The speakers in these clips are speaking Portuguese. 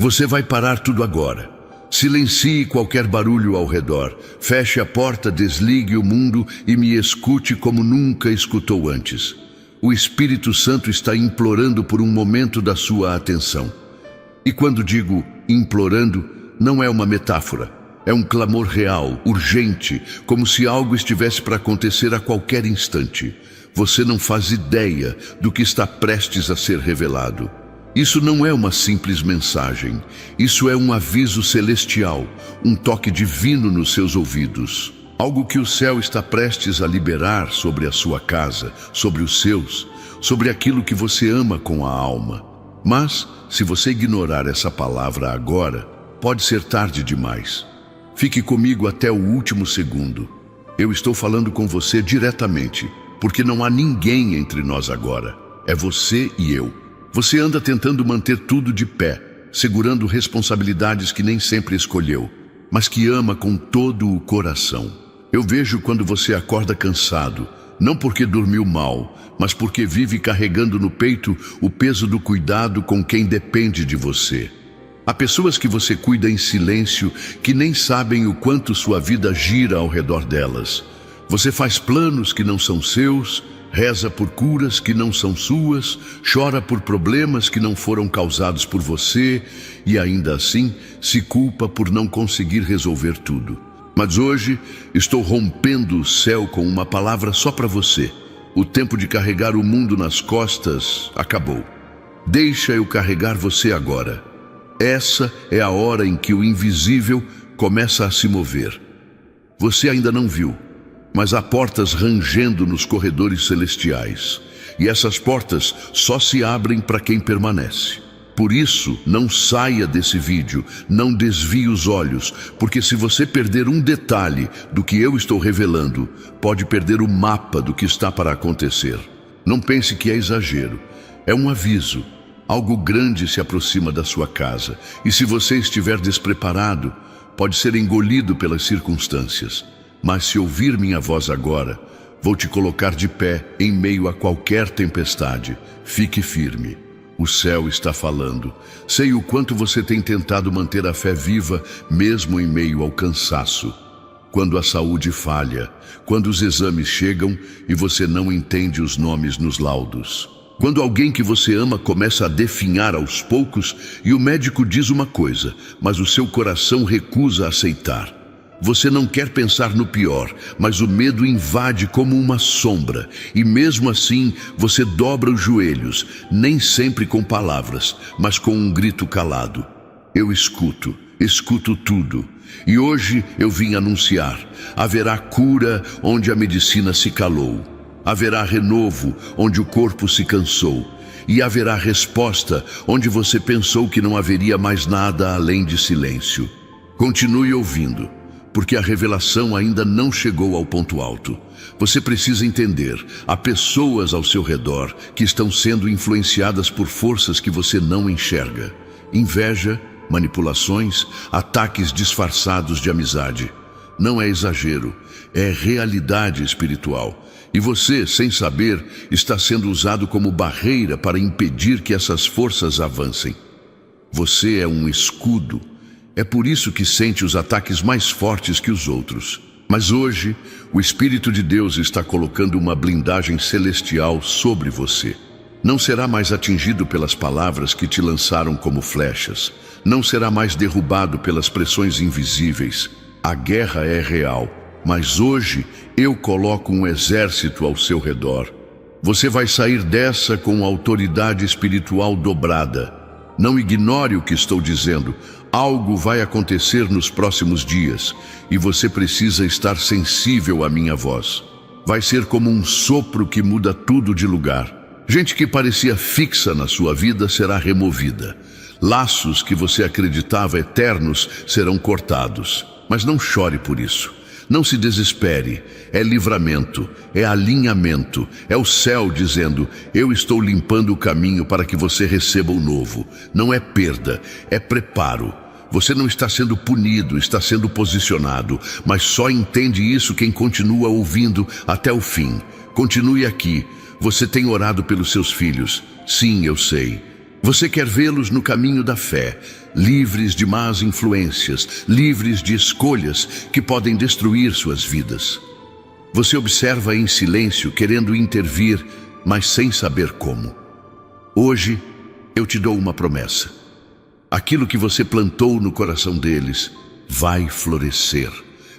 Você vai parar tudo agora. Silencie qualquer barulho ao redor. Feche a porta, desligue o mundo e me escute como nunca escutou antes. O Espírito Santo está implorando por um momento da sua atenção. E quando digo implorando, não é uma metáfora. É um clamor real, urgente, como se algo estivesse para acontecer a qualquer instante. Você não faz ideia do que está prestes a ser revelado. Isso não é uma simples mensagem. Isso é um aviso celestial, um toque divino nos seus ouvidos. Algo que o céu está prestes a liberar sobre a sua casa, sobre os seus, sobre aquilo que você ama com a alma. Mas, se você ignorar essa palavra agora, pode ser tarde demais. Fique comigo até o último segundo. Eu estou falando com você diretamente, porque não há ninguém entre nós agora. É você e eu. Você anda tentando manter tudo de pé, segurando responsabilidades que nem sempre escolheu, mas que ama com todo o coração. Eu vejo quando você acorda cansado, não porque dormiu mal, mas porque vive carregando no peito o peso do cuidado com quem depende de você. Há pessoas que você cuida em silêncio, que nem sabem o quanto sua vida gira ao redor delas. Você faz planos que não são seus, reza por curas que não são suas, chora por problemas que não foram causados por você e ainda assim se culpa por não conseguir resolver tudo. Mas hoje estou rompendo o céu com uma palavra só para você. O tempo de carregar o mundo nas costas acabou. Deixa eu carregar você agora. Essa é a hora em que o invisível começa a se mover. Você ainda não viu, mas há portas rangendo nos corredores celestiais. E essas portas só se abrem para quem permanece. Por isso, não saia desse vídeo, não desvie os olhos, porque se você perder um detalhe do que eu estou revelando, pode perder o mapa do que está para acontecer. Não pense que é exagero, é um aviso. Algo grande se aproxima da sua casa, e se você estiver despreparado, pode ser engolido pelas circunstâncias. Mas se ouvir minha voz agora, vou te colocar de pé em meio a qualquer tempestade. Fique firme. O céu está falando. Sei o quanto você tem tentado manter a fé viva, mesmo em meio ao cansaço. Quando a saúde falha, quando os exames chegam e você não entende os nomes nos laudos. Quando alguém que você ama começa a definhar aos poucos e o médico diz uma coisa, mas o seu coração recusa aceitar. Você não quer pensar no pior, mas o medo invade como uma sombra. E mesmo assim, você dobra os joelhos, nem sempre com palavras, mas com um grito calado. Eu escuto tudo. E hoje eu vim anunciar: haverá cura onde a medicina se calou. Haverá renovo onde o corpo se cansou. E haverá resposta onde você pensou que não haveria mais nada além de silêncio. Continue ouvindo, porque a revelação ainda não chegou ao ponto alto. Você precisa entender, há pessoas ao seu redor que estão sendo influenciadas por forças que você não enxerga. Inveja, manipulações, ataques disfarçados de amizade. Não é exagero, é realidade espiritual. E você, sem saber, está sendo usado como barreira para impedir que essas forças avancem. Você é um escudo. É por isso que sente os ataques mais fortes que os outros. Mas hoje, o Espírito de Deus está colocando uma blindagem celestial sobre você. Não será mais atingido pelas palavras que te lançaram como flechas. Não será mais derrubado pelas pressões invisíveis. A guerra é real, mas hoje eu coloco um exército ao seu redor. Você vai sair dessa com autoridade espiritual dobrada. Não ignore o que estou dizendo. Algo vai acontecer nos próximos dias e você precisa estar sensível à minha voz. Vai ser como um sopro que muda tudo de lugar. Gente que parecia fixa na sua vida será removida. Laços que você acreditava eternos serão cortados. Mas não chore por isso. Não se desespere. É livramento, é alinhamento, é o céu dizendo: eu estou limpando o caminho para que você receba o novo. Não é perda, é preparo. Você não está sendo punido, está sendo posicionado, mas só entende isso quem continua ouvindo até o fim. Continue aqui. Você tem orado pelos seus filhos. Sim, eu sei. Você quer vê-los no caminho da fé, livres de más influências, livres de escolhas que podem destruir suas vidas. Você observa em silêncio, querendo intervir, mas sem saber como. Hoje, eu te dou uma promessa. Aquilo que você plantou no coração deles vai florescer.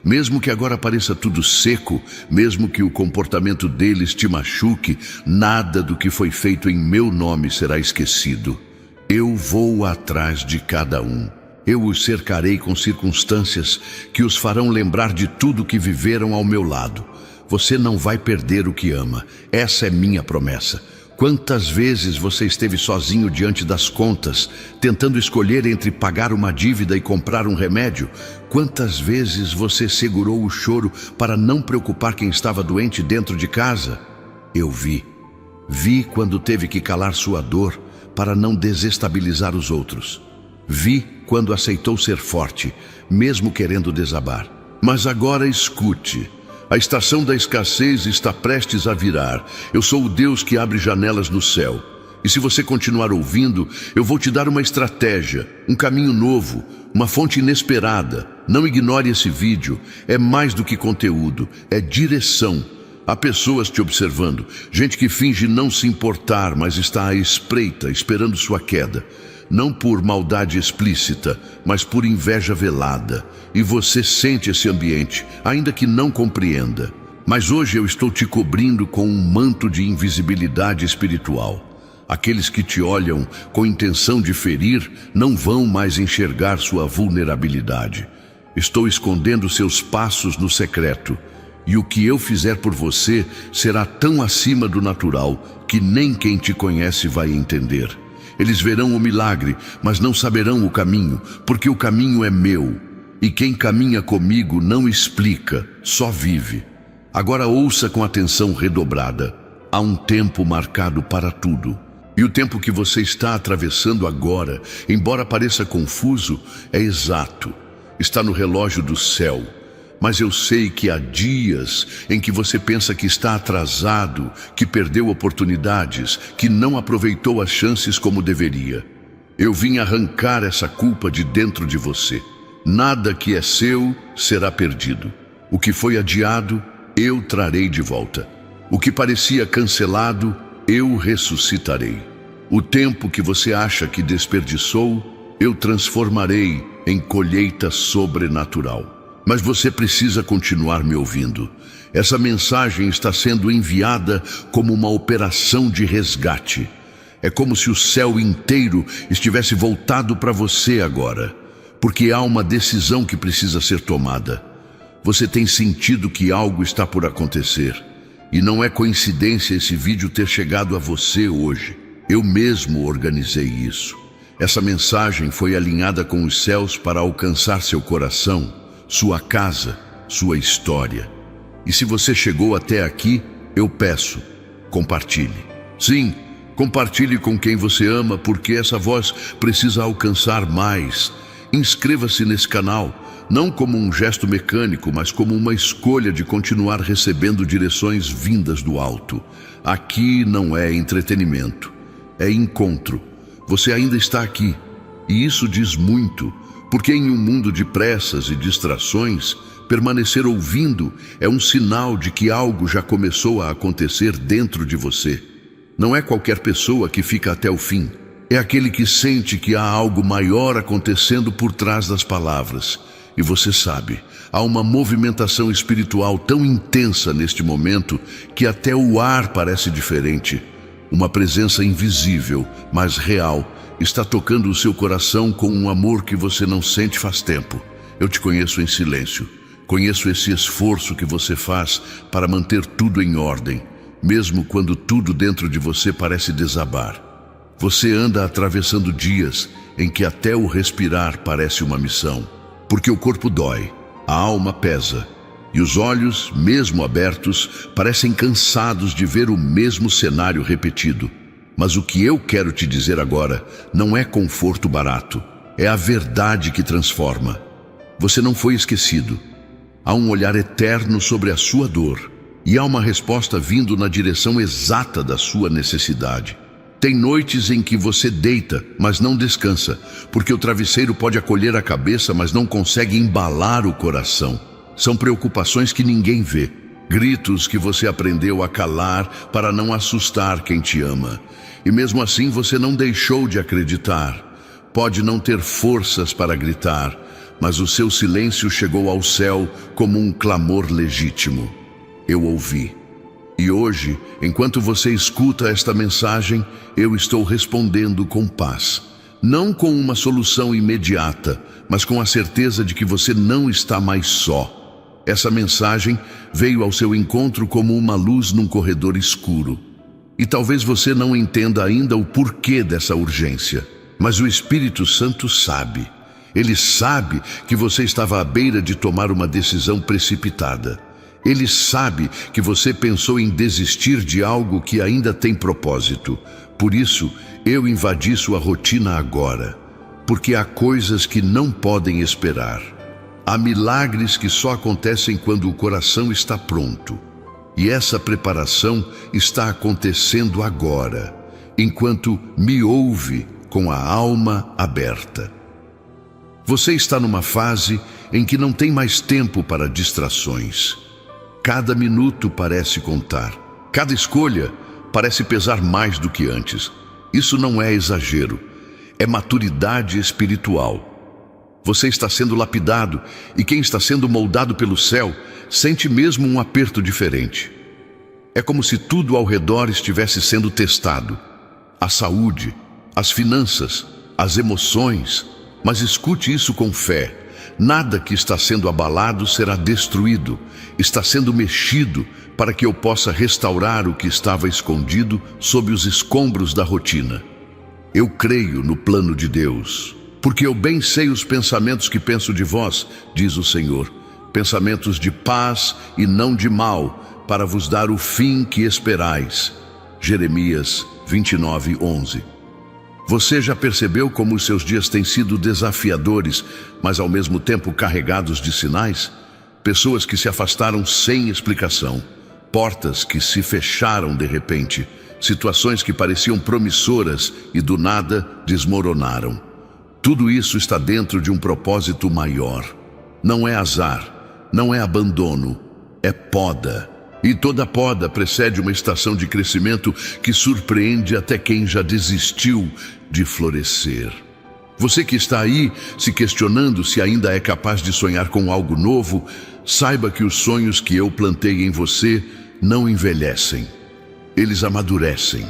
Mesmo que agora pareça tudo seco, mesmo que o comportamento deles te machuque, nada do que foi feito em meu nome será esquecido. Eu vou atrás de cada um. Eu os cercarei com circunstâncias que os farão lembrar de tudo que viveram ao meu lado. Você não vai perder o que ama. Essa é minha promessa. Quantas vezes você esteve sozinho diante das contas, tentando escolher entre pagar uma dívida e comprar um remédio? Quantas vezes você segurou o choro para não preocupar quem estava doente dentro de casa? Eu vi. Vi quando teve que calar sua dor para não desestabilizar os outros. Vi quando aceitou ser forte, mesmo querendo desabar. Mas agora escute. A estação da escassez está prestes a virar. Eu sou o Deus que abre janelas no céu. E se você continuar ouvindo, eu vou te dar uma estratégia, um caminho novo, uma fonte inesperada. Não ignore esse vídeo. É mais do que conteúdo, é direção. Há pessoas te observando, gente que finge não se importar, mas está à espreita, esperando sua queda. Não por maldade explícita, mas por inveja velada. E você sente esse ambiente, ainda que não compreenda. Mas hoje eu estou te cobrindo com um manto de invisibilidade espiritual. Aqueles que te olham com intenção de ferir não vão mais enxergar sua vulnerabilidade. Estou escondendo seus passos no secreto. E o que eu fizer por você será tão acima do natural que nem quem te conhece vai entender. Eles verão o milagre, mas não saberão o caminho, porque o caminho é meu. E quem caminha comigo não explica, só vive. Agora ouça com atenção redobrada. Há um tempo marcado para tudo. E o tempo que você está atravessando agora, embora pareça confuso, é exato. Está no relógio do céu. Mas eu sei que há dias em que você pensa que está atrasado, que perdeu oportunidades, que não aproveitou as chances como deveria. Eu vim arrancar essa culpa de dentro de você. Nada que é seu será perdido. O que foi adiado, eu trarei de volta. O que parecia cancelado, eu ressuscitarei. O tempo que você acha que desperdiçou, eu transformarei em colheita sobrenatural. Mas você precisa continuar me ouvindo. Essa mensagem está sendo enviada como uma operação de resgate. É como se o céu inteiro estivesse voltado para você agora, porque há uma decisão que precisa ser tomada. Você tem sentido que algo está por acontecer. E não é coincidência esse vídeo ter chegado a você hoje. Eu mesmo organizei isso. Essa mensagem foi alinhada com os céus para alcançar seu coração, sua casa, sua história. E se você chegou até aqui, eu peço, compartilhe. Sim, compartilhe com quem você ama, porque essa voz precisa alcançar mais. Inscreva-se nesse canal, não como um gesto mecânico, mas como uma escolha de continuar recebendo direções vindas do alto. Aqui não é entretenimento, é encontro. Você ainda está aqui, e isso diz muito. Porque em um mundo de pressas e distrações, permanecer ouvindo é um sinal de que algo já começou a acontecer dentro de você. Não é qualquer pessoa que fica até o fim. É aquele que sente que há algo maior acontecendo por trás das palavras. E você sabe, há uma movimentação espiritual tão intensa neste momento que até o ar parece diferente. Uma presença invisível, mas real, está tocando o seu coração com um amor que você não sente faz tempo. Eu te conheço em silêncio. Conheço esse esforço que você faz para manter tudo em ordem, mesmo quando tudo dentro de você parece desabar. Você anda atravessando dias em que até o respirar parece uma missão, porque o corpo dói, a alma pesa, e os olhos, mesmo abertos, parecem cansados de ver o mesmo cenário repetido. Mas o que eu quero te dizer agora não é conforto barato, é a verdade que transforma. Você não foi esquecido. Há um olhar eterno sobre a sua dor, e há uma resposta vindo na direção exata da sua necessidade. Tem noites em que você deita, mas não descansa, porque o travesseiro pode acolher a cabeça, mas não consegue embalar o coração. São preocupações que ninguém vê. Gritos que você aprendeu a calar para não assustar quem te ama. E mesmo assim você não deixou de acreditar. Pode não ter forças para gritar, mas o seu silêncio chegou ao céu como um clamor legítimo. Eu ouvi. E hoje, enquanto você escuta esta mensagem, eu estou respondendo com paz. Não com uma solução imediata, mas com a certeza de que você não está mais só. Essa mensagem veio ao seu encontro como uma luz num corredor escuro. E talvez você não entenda ainda o porquê dessa urgência, mas o Espírito Santo sabe. Ele sabe que você estava à beira de tomar uma decisão precipitada. Ele sabe que você pensou em desistir de algo que ainda tem propósito. Por isso, eu invadi sua rotina agora. Porque há coisas que não podem esperar. Há milagres que só acontecem quando o coração está pronto. E essa preparação está acontecendo agora, enquanto me ouve com a alma aberta. Você está numa fase em que não tem mais tempo para distrações. Cada minuto parece contar. Cada escolha parece pesar mais do que antes. Isso não é exagero. É maturidade espiritual. Você está sendo lapidado e quem está sendo moldado pelo céu sente mesmo um aperto diferente. É como se tudo ao redor estivesse sendo testado. A saúde, as finanças, as emoções. Mas escute isso com fé. Nada que está sendo abalado será destruído. Está sendo mexido para que eu possa restaurar o que estava escondido sob os escombros da rotina. Eu creio no plano de Deus, porque eu bem sei os pensamentos que penso de vós, diz o Senhor, pensamentos de paz e não de mal, para vos dar o fim que esperais. Jeremias 29:11. Você já percebeu como os seus dias têm sido desafiadores, mas ao mesmo tempo carregados de sinais? Pessoas que se afastaram sem explicação, portas que se fecharam de repente, situações que pareciam promissoras e do nada desmoronaram. Tudo isso está dentro de um propósito maior. Não é azar, não é abandono, é poda. E toda poda precede uma estação de crescimento que surpreende até quem já desistiu de florescer. Você que está aí se questionando se ainda é capaz de sonhar com algo novo, saiba que os sonhos que eu plantei em você não envelhecem. Eles amadurecem.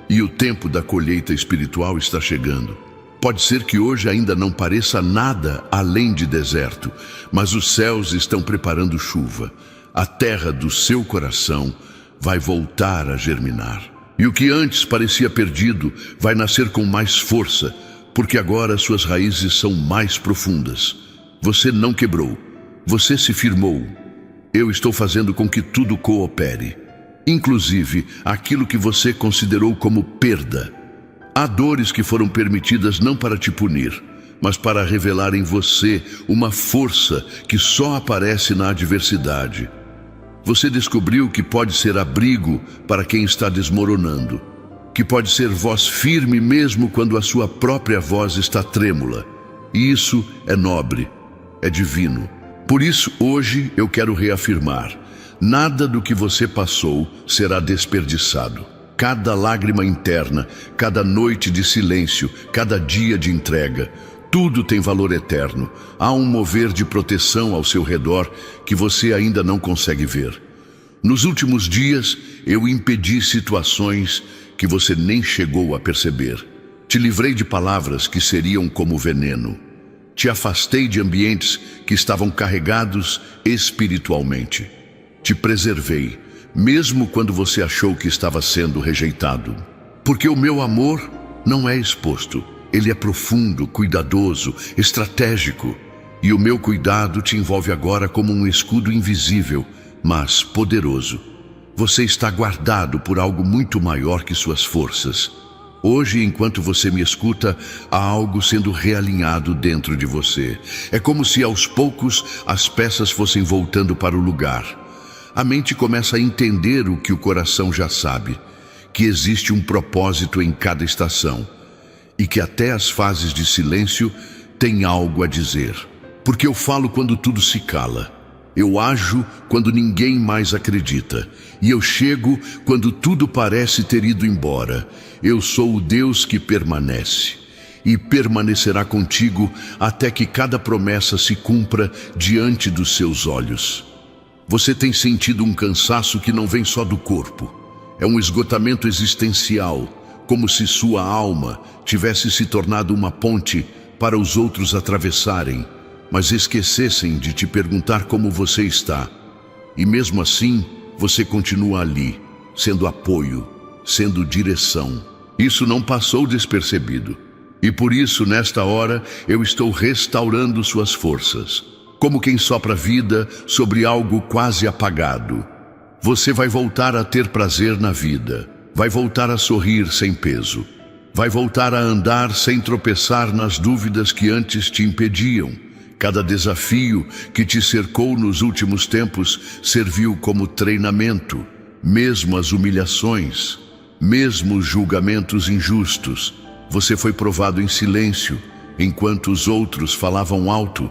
E o tempo da colheita espiritual está chegando. Pode ser que hoje ainda não pareça nada além de deserto, mas os céus estão preparando chuva. A terra do seu coração vai voltar a germinar. E o que antes parecia perdido vai nascer com mais força, porque agora suas raízes são mais profundas. Você não quebrou, você se firmou. Eu estou fazendo com que tudo coopere, inclusive aquilo que você considerou como perda. Há dores que foram permitidas não para te punir, mas para revelar em você uma força que só aparece na adversidade. Você descobriu que pode ser abrigo para quem está desmoronando, que pode ser voz firme mesmo quando a sua própria voz está trêmula. E isso é nobre, é divino. Por isso, hoje eu quero reafirmar: nada do que você passou será desperdiçado. Cada lágrima interna, cada noite de silêncio, cada dia de entrega, tudo tem valor eterno. Há um mover de proteção ao seu redor que você ainda não consegue ver. Nos últimos dias, eu impedi situações que você nem chegou a perceber. Te livrei de palavras que seriam como veneno. Te afastei de ambientes que estavam carregados espiritualmente. Te preservei, mesmo quando você achou que estava sendo rejeitado. Porque o meu amor não é exposto. Ele é profundo, cuidadoso, estratégico. E o meu cuidado te envolve agora como um escudo invisível, mas poderoso. Você está guardado por algo muito maior que suas forças. Hoje, enquanto você me escuta, há algo sendo realinhado dentro de você. É como se aos poucos as peças fossem voltando para o lugar. A mente começa a entender o que o coração já sabe, que existe um propósito em cada estação e que até as fases de silêncio têm algo a dizer. Porque eu falo quando tudo se cala, eu ajo quando ninguém mais acredita, e eu chego quando tudo parece ter ido embora. Eu sou o Deus que permanece e permanecerá contigo até que cada promessa se cumpra diante dos seus olhos. Você tem sentido um cansaço que não vem só do corpo. É um esgotamento existencial, como se sua alma tivesse se tornado uma ponte para os outros atravessarem, mas esquecessem de te perguntar como você está. E mesmo assim, você continua ali, sendo apoio, sendo direção. Isso não passou despercebido. E por isso, nesta hora, eu estou restaurando suas forças, como quem sopra vida sobre algo quase apagado. Você vai voltar a ter prazer na vida, vai voltar a sorrir sem peso, vai voltar a andar sem tropeçar nas dúvidas que antes te impediam. Cada desafio que te cercou nos últimos tempos serviu como treinamento. Mesmo as humilhações, mesmo os julgamentos injustos, você foi provado em silêncio, enquanto os outros falavam alto,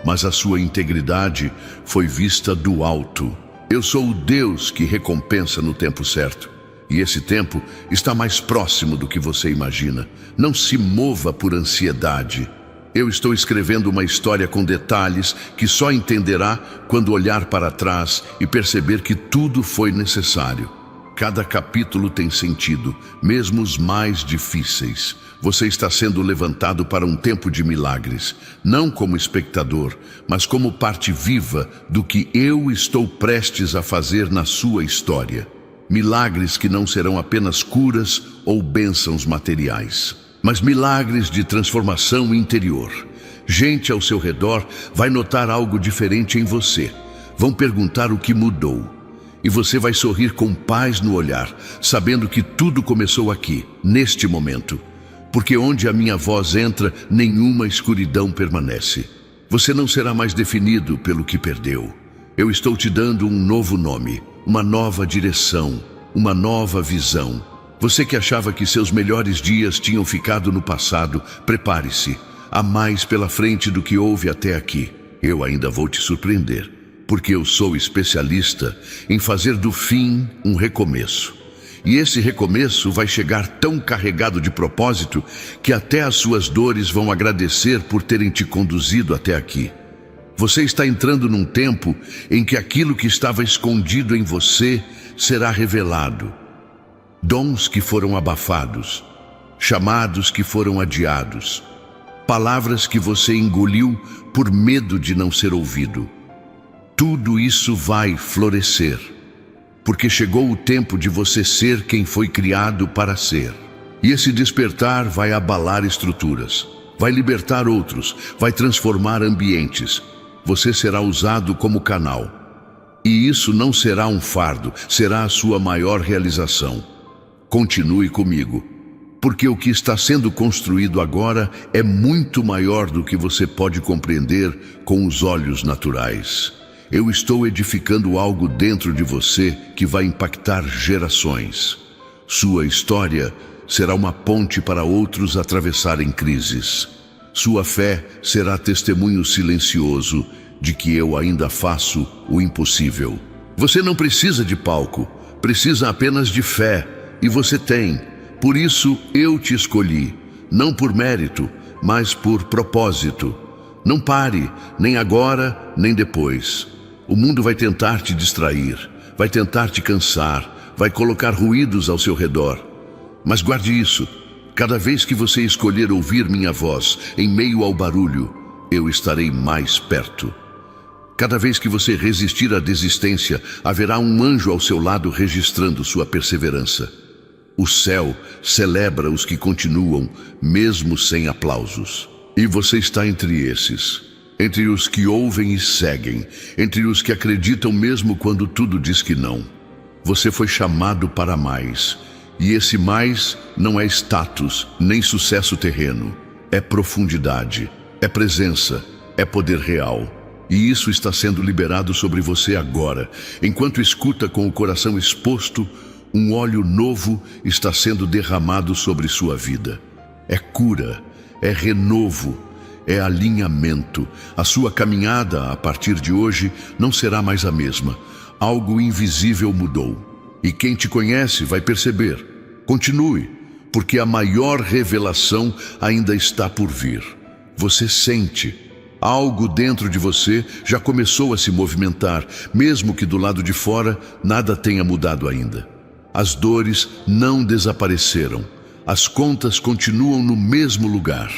mas a sua integridade foi vista do alto. Eu sou o Deus que recompensa no tempo certo, e esse tempo está mais próximo do que você imagina. Não se mova por ansiedade. Eu estou escrevendo uma história com detalhes que só entenderá quando olhar para trás e perceber que tudo foi necessário. Cada capítulo tem sentido, mesmo os mais difíceis. Você está sendo levantado para um tempo de milagres, não como espectador, mas como parte viva do que eu estou prestes a fazer na sua história. Milagres que não serão apenas curas ou bênçãos materiais, mas milagres de transformação interior. Gente ao seu redor vai notar algo diferente em você. Vão perguntar o que mudou. E você vai sorrir com paz no olhar, sabendo que tudo começou aqui, neste momento. Porque onde a minha voz entra, nenhuma escuridão permanece. Você não será mais definido pelo que perdeu. Eu estou te dando um novo nome, uma nova direção, uma nova visão. Você que achava que seus melhores dias tinham ficado no passado, prepare-se. Há mais pela frente do que houve até aqui. Eu ainda vou te surpreender, porque eu sou especialista em fazer do fim um recomeço. E esse recomeço vai chegar tão carregado de propósito que até as suas dores vão agradecer por terem te conduzido até aqui. Você está entrando num tempo em que aquilo que estava escondido em você será revelado. Dons que foram abafados, chamados que foram adiados, palavras que você engoliu por medo de não ser ouvido. Tudo isso vai florescer, porque chegou o tempo de você ser quem foi criado para ser. E esse despertar vai abalar estruturas, vai libertar outros, vai transformar ambientes. Você será usado como canal. E isso não será um fardo, será a sua maior realização. Continue comigo, porque o que está sendo construído agora é muito maior do que você pode compreender com os olhos naturais. Eu estou edificando algo dentro de você que vai impactar gerações. Sua história será uma ponte para outros atravessarem crises. Sua fé será testemunho silencioso de que eu ainda faço o impossível. Você não precisa de palco, precisa apenas de fé, e você tem. Por isso eu te escolhi, não por mérito, mas por propósito. Não pare, nem agora, nem depois. O mundo vai tentar te distrair, vai tentar te cansar, vai colocar ruídos ao seu redor. Mas guarde isso, cada vez que você escolher ouvir minha voz em meio ao barulho, eu estarei mais perto. Cada vez que você resistir à desistência, haverá um anjo ao seu lado registrando sua perseverança. O céu celebra os que continuam, mesmo sem aplausos. E você está entre esses. Entre os que ouvem e seguem, entre os que acreditam mesmo quando tudo diz que não. Você foi chamado para mais, e esse mais não é status, nem sucesso terreno. É profundidade, é presença, é poder real. E isso está sendo liberado sobre você agora, enquanto escuta com o coração exposto Um óleo novo está sendo derramado sobre sua vida. É cura, é renovo, é alinhamento. A sua caminhada, a partir de hoje, não será mais a mesma. Algo invisível mudou. E quem te conhece vai perceber. Continue, porque a maior revelação ainda está por vir. Você sente. Algo dentro de você já começou a se movimentar, mesmo que do lado de fora nada tenha mudado ainda. As dores não desapareceram. As contas continuam no mesmo lugar.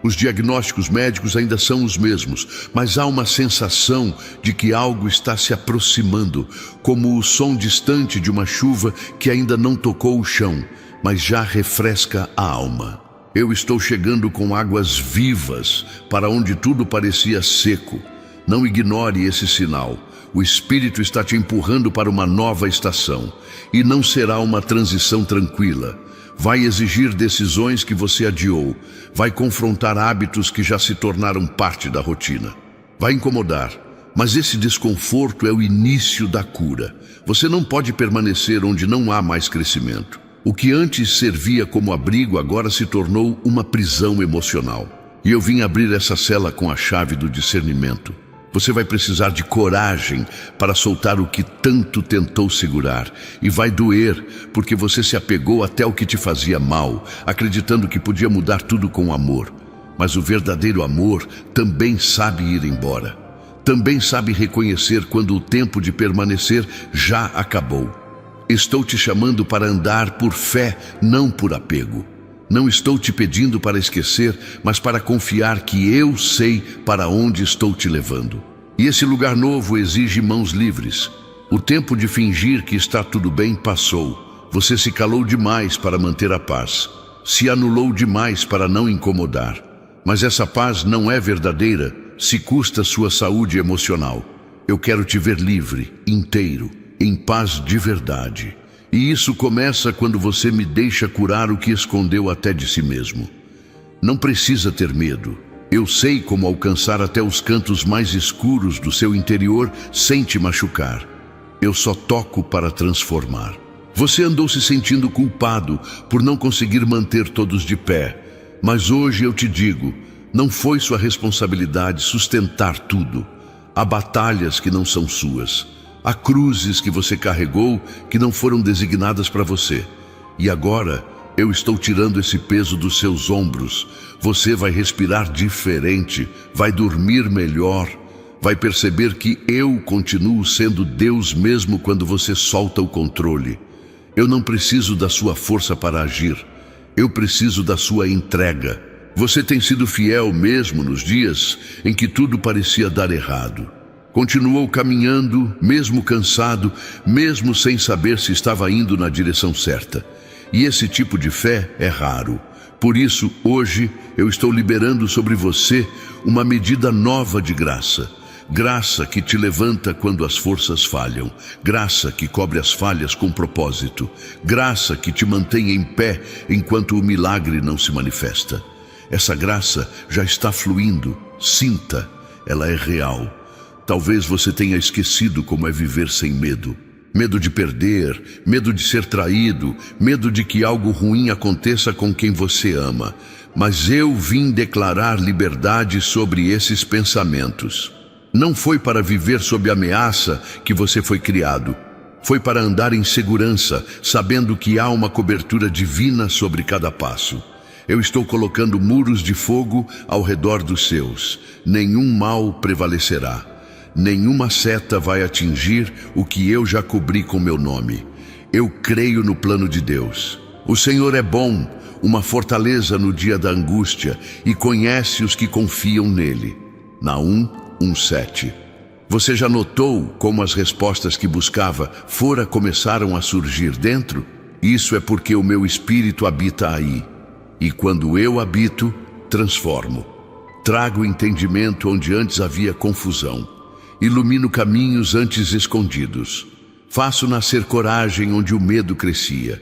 Os diagnósticos médicos ainda são os mesmos, mas há uma sensação de que algo está se aproximando, como o som distante de uma chuva que ainda não tocou o chão, mas já refresca a alma. Eu estou chegando com águas vivas para onde tudo parecia seco. Não ignore esse sinal. O Espírito está te empurrando para uma nova estação. E não será uma transição tranquila. Vai exigir decisões que você adiou. Vai confrontar hábitos que já se tornaram parte da rotina. Vai incomodar. Mas esse desconforto é o início da cura. Você não pode permanecer onde não há mais crescimento. O que antes servia como abrigo agora se tornou uma prisão emocional. E eu vim abrir essa cela com a chave do discernimento. Você vai precisar de coragem para soltar o que tanto tentou segurar. E vai doer, porque você se apegou até o que te fazia mal, acreditando que podia mudar tudo com amor. Mas o verdadeiro amor também sabe ir embora. Também sabe reconhecer quando o tempo de permanecer já acabou. Estou te chamando para andar por fé, não por apego. Não estou te pedindo para esquecer, mas para confiar que eu sei para onde estou te levando. E esse lugar novo exige mãos livres. O tempo de fingir que está tudo bem passou. Você se calou demais para manter a paz. Se anulou demais para não incomodar. Mas essa paz não é verdadeira se custa sua saúde emocional. Eu quero te ver livre, inteiro, em paz de verdade. E isso começa quando você me deixa curar o que escondeu até de si mesmo. Não precisa ter medo. Eu sei como alcançar até os cantos mais escuros do seu interior sem te machucar. Eu só toco para transformar. Você andou se sentindo culpado por não conseguir manter todos de pé. Mas hoje eu te digo, não foi sua responsabilidade sustentar tudo. Há batalhas que não são suas. Há cruzes que você carregou que não foram designadas para você. E agora eu estou tirando esse peso dos seus ombros. Você vai respirar diferente, vai dormir melhor, vai perceber que eu continuo sendo Deus mesmo quando você solta o controle. Eu não preciso da sua força para agir. Eu preciso da sua entrega. Você tem sido fiel mesmo nos dias em que tudo parecia dar errado. Continuou caminhando, mesmo cansado, mesmo sem saber se estava indo na direção certa. E esse tipo de fé é raro. Por isso, hoje, eu estou liberando sobre você uma medida nova de graça. Graça que te levanta quando as forças falham. Graça que cobre as falhas com propósito. Graça que te mantém em pé enquanto o milagre não se manifesta. Essa graça já está fluindo. Sinta, ela é real. Talvez você tenha esquecido como é viver sem medo. Medo de perder, medo de ser traído, medo de que algo ruim aconteça com quem você ama. Mas eu vim declarar liberdade sobre esses pensamentos. Não foi para viver sob ameaça que você foi criado. Foi para andar em segurança, sabendo que há uma cobertura divina sobre cada passo. Eu estou colocando muros de fogo ao redor dos seus. Nenhum mal prevalecerá. Nenhuma seta vai atingir o que eu já cobri com meu nome. Eu creio no plano de Deus. O Senhor é bom, uma fortaleza no dia da angústia, e conhece os que confiam nele. Naum 1:7. Você já notou como as respostas que buscava fora começaram a surgir dentro? Isso é porque o meu espírito habita aí. E quando eu habito, transformo. Trago entendimento onde antes havia confusão. Ilumino caminhos antes escondidos. Faço nascer coragem onde o medo crescia.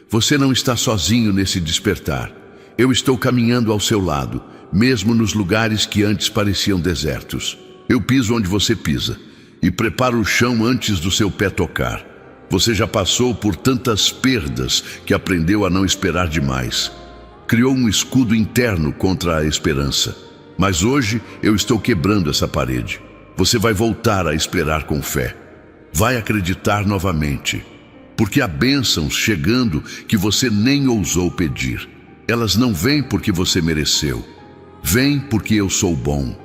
Você não está sozinho nesse despertar. Eu estou caminhando ao seu lado, mesmo nos lugares que antes pareciam desertos. Eu piso onde você pisa e preparo o chão antes do seu pé tocar. Você já passou por tantas perdas que aprendeu a não esperar demais. Criou um escudo interno contra a esperança. Mas hoje eu estou quebrando essa parede. Você vai voltar a esperar com fé. Vai acreditar novamente. Porque há bênçãos chegando que você nem ousou pedir. Elas não vêm porque você mereceu. Vêm porque eu sou bom.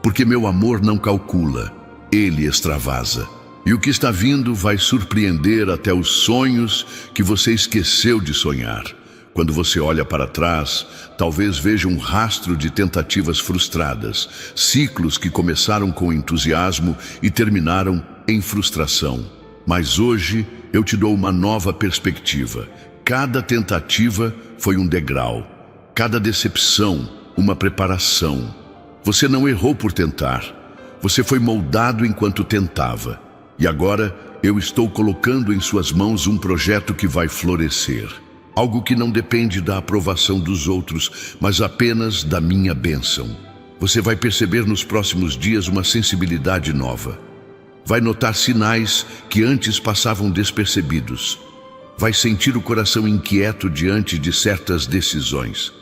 Porque meu amor não calcula, ele extravasa. E o que está vindo vai surpreender até os sonhos que você esqueceu de sonhar. Quando você olha para trás, talvez veja um rastro de tentativas frustradas, ciclos que começaram com entusiasmo e terminaram em frustração. Mas hoje eu te dou uma nova perspectiva. Cada tentativa foi um degrau, cada decepção uma preparação. Você não errou por tentar, você foi moldado enquanto tentava. E agora eu estou colocando em suas mãos um projeto que vai florescer. Algo que não depende da aprovação dos outros, mas apenas da minha bênção. Você vai perceber nos próximos dias uma sensibilidade nova. Vai notar sinais que antes passavam despercebidos. Vai sentir o coração inquieto diante de certas decisões.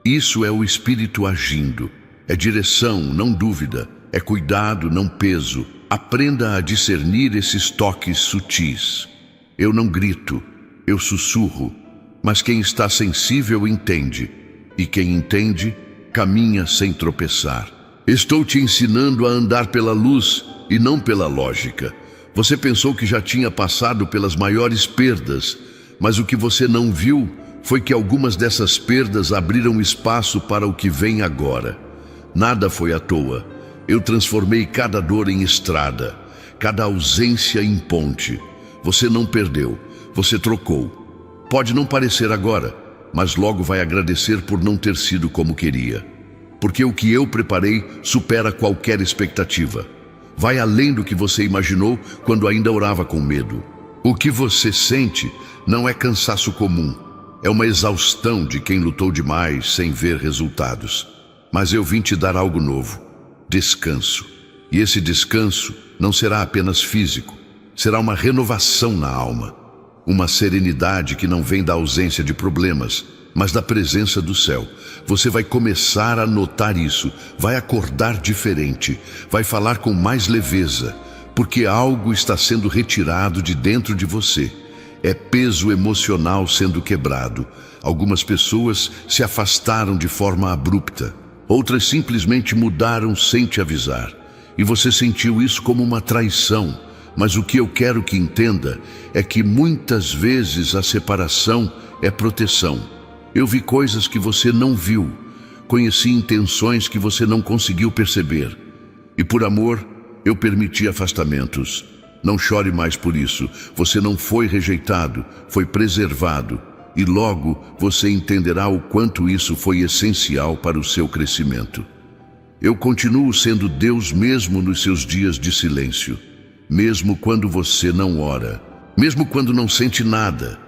Isso é o Espírito agindo. É direção, não dúvida. É cuidado, não peso. Aprenda a discernir esses toques sutis. Eu não grito, eu sussurro. Mas quem está sensível entende. E quem entende, caminha sem tropeçar. Estou te ensinando a andar pela luz e não pela lógica. Você pensou que já tinha passado pelas maiores perdas, mas o que você não viu foi que algumas dessas perdas abriram espaço para o que vem agora. Nada foi à toa. Eu transformei cada dor em estrada, cada ausência em ponte. Você não perdeu, você trocou. Pode não parecer agora, mas logo vai agradecer por não ter sido como queria. Porque o que eu preparei supera qualquer expectativa. Vai além do que você imaginou quando ainda orava com medo. O que você sente não é cansaço comum. É uma exaustão de quem lutou demais sem ver resultados. Mas eu vim te dar algo novo. Descanso. E esse descanso não será apenas físico. Será uma renovação na alma. Uma serenidade que não vem da ausência de problemas, mas da presença do céu. Você vai começar a notar isso. Vai acordar diferente. Vai falar com mais leveza. Porque algo está sendo retirado de dentro de você. É peso emocional sendo quebrado. Algumas pessoas se afastaram de forma abrupta. Outras simplesmente mudaram sem te avisar. E você sentiu isso como uma traição. Mas o que eu quero que entenda é que muitas vezes a separação é proteção. Eu vi coisas que você não viu. Conheci intenções que você não conseguiu perceber. E por amor, eu permiti afastamentos. Não chore mais por isso. Você não foi rejeitado, foi preservado. E logo você entenderá o quanto isso foi essencial para o seu crescimento. Eu continuo sendo Deus mesmo nos seus dias de silêncio. Mesmo quando você não ora. Mesmo quando não sente nada.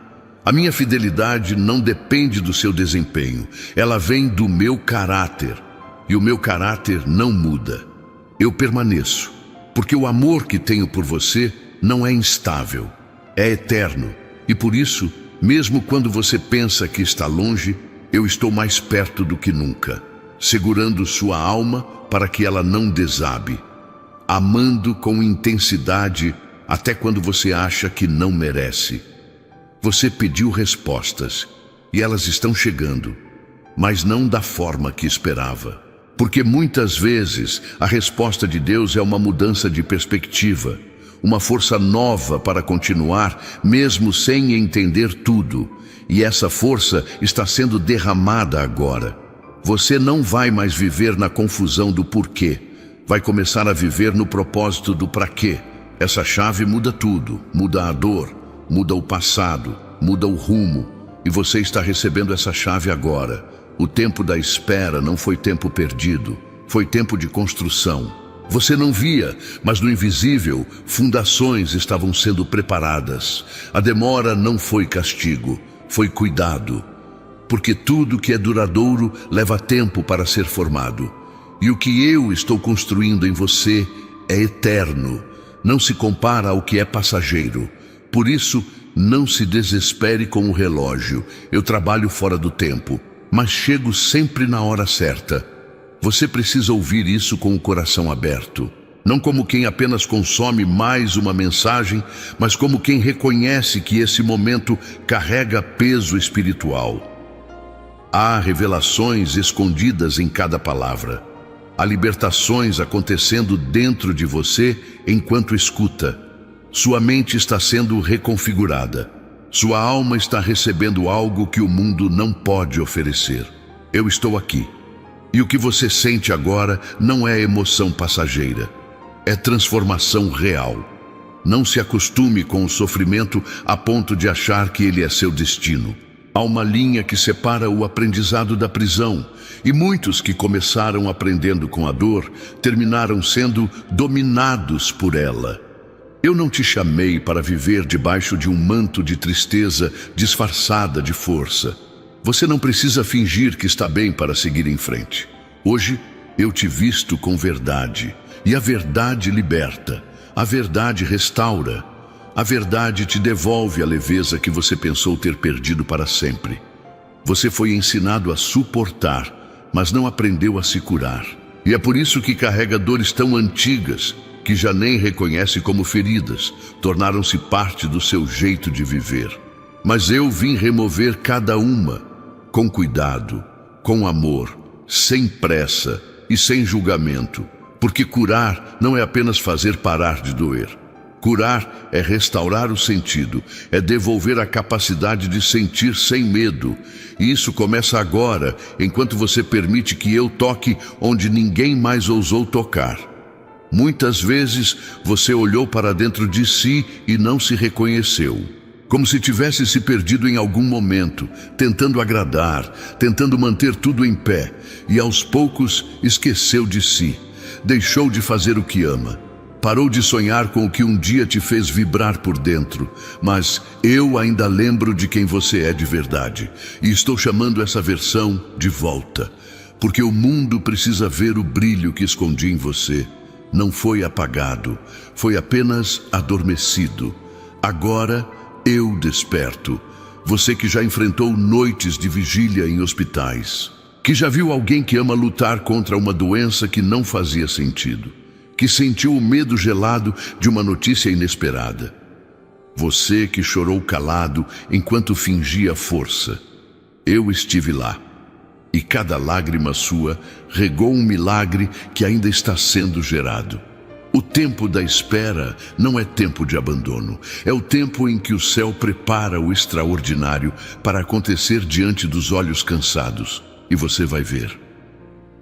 A minha fidelidade não depende do seu desempenho. Ela vem do meu caráter. E o meu caráter não muda. Eu permaneço. Porque o amor que tenho por você não é instável, é eterno. E por isso, mesmo quando você pensa que está longe, eu estou mais perto do que nunca, segurando sua alma para que ela não desabe, amando com intensidade até quando você acha que não merece. Você pediu respostas e elas estão chegando, mas não da forma que esperava. Porque muitas vezes a resposta de Deus é uma mudança de perspectiva, uma força nova para continuar, mesmo sem entender tudo. E essa força está sendo derramada agora. Você não vai mais viver na confusão do porquê. Vai começar a viver no propósito do para quê. Essa chave muda tudo, muda a dor, muda o passado, muda o rumo. E você está recebendo essa chave agora. O tempo da espera não foi tempo perdido, foi tempo de construção. Você não via, mas no invisível, fundações estavam sendo preparadas. A demora não foi castigo, foi cuidado. Porque tudo que é duradouro leva tempo para ser formado. E o que eu estou construindo em você é eterno. Não se compara ao que é passageiro. Por isso, não se desespere com o relógio. Eu trabalho fora do tempo, mas chego sempre na hora certa. Você precisa ouvir isso com o coração aberto. Não como quem apenas consome mais uma mensagem, mas como quem reconhece que esse momento carrega peso espiritual. Há revelações escondidas em cada palavra. Há libertações acontecendo dentro de você enquanto escuta. Sua mente está sendo reconfigurada. Sua alma está recebendo algo que o mundo não pode oferecer. Eu estou aqui. E o que você sente agora não é emoção passageira. É transformação real. Não se acostume com o sofrimento a ponto de achar que ele é seu destino. Há uma linha que separa o aprendizado da prisão, e muitos que começaram aprendendo com a dor terminaram sendo dominados por ela. Eu não te chamei para viver debaixo de um manto de tristeza disfarçada de força. Você não precisa fingir que está bem para seguir em frente. Hoje eu te visto com verdade. E a verdade liberta, a verdade restaura, a verdade te devolve a leveza que você pensou ter perdido para sempre. Você foi ensinado a suportar, mas não aprendeu a se curar. E é por isso que carrega dores tão antigas, que já nem reconhece como feridas, tornaram-se parte do seu jeito de viver. Mas eu vim remover cada uma, com cuidado, com amor, sem pressa e sem julgamento. Porque curar não é apenas fazer parar de doer. Curar é restaurar o sentido, é devolver a capacidade de sentir sem medo. E isso começa agora, enquanto você permite que eu toque onde ninguém mais ousou tocar. Muitas vezes você olhou para dentro de si e não se reconheceu. Como se tivesse se perdido em algum momento, tentando agradar, tentando manter tudo em pé. E aos poucos esqueceu de si. Deixou de fazer o que ama. Parou de sonhar com o que um dia te fez vibrar por dentro. Mas eu ainda lembro de quem você é de verdade. E estou chamando essa versão de volta. Porque o mundo precisa ver o brilho que escondi em você. Não foi apagado, foi apenas adormecido. Agora eu desperto. Você que já enfrentou noites de vigília em hospitais. Que já viu alguém que ama lutar contra uma doença que não fazia sentido. Que sentiu o medo gelado de uma notícia inesperada. Você que chorou calado enquanto fingia força. Eu estive lá. E cada lágrima sua regou um milagre que ainda está sendo gerado. O tempo da espera não é tempo de abandono. É o tempo em que o céu prepara o extraordinário para acontecer diante dos olhos cansados. E você vai ver.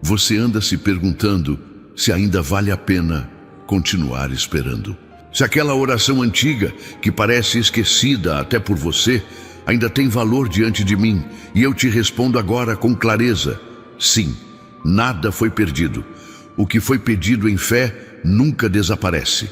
Você anda se perguntando se ainda vale a pena continuar esperando. Se aquela oração antiga, que parece esquecida até por você, ainda tem valor diante de mim, e eu te respondo agora com clareza: sim, nada foi perdido. O que foi pedido em fé nunca desaparece.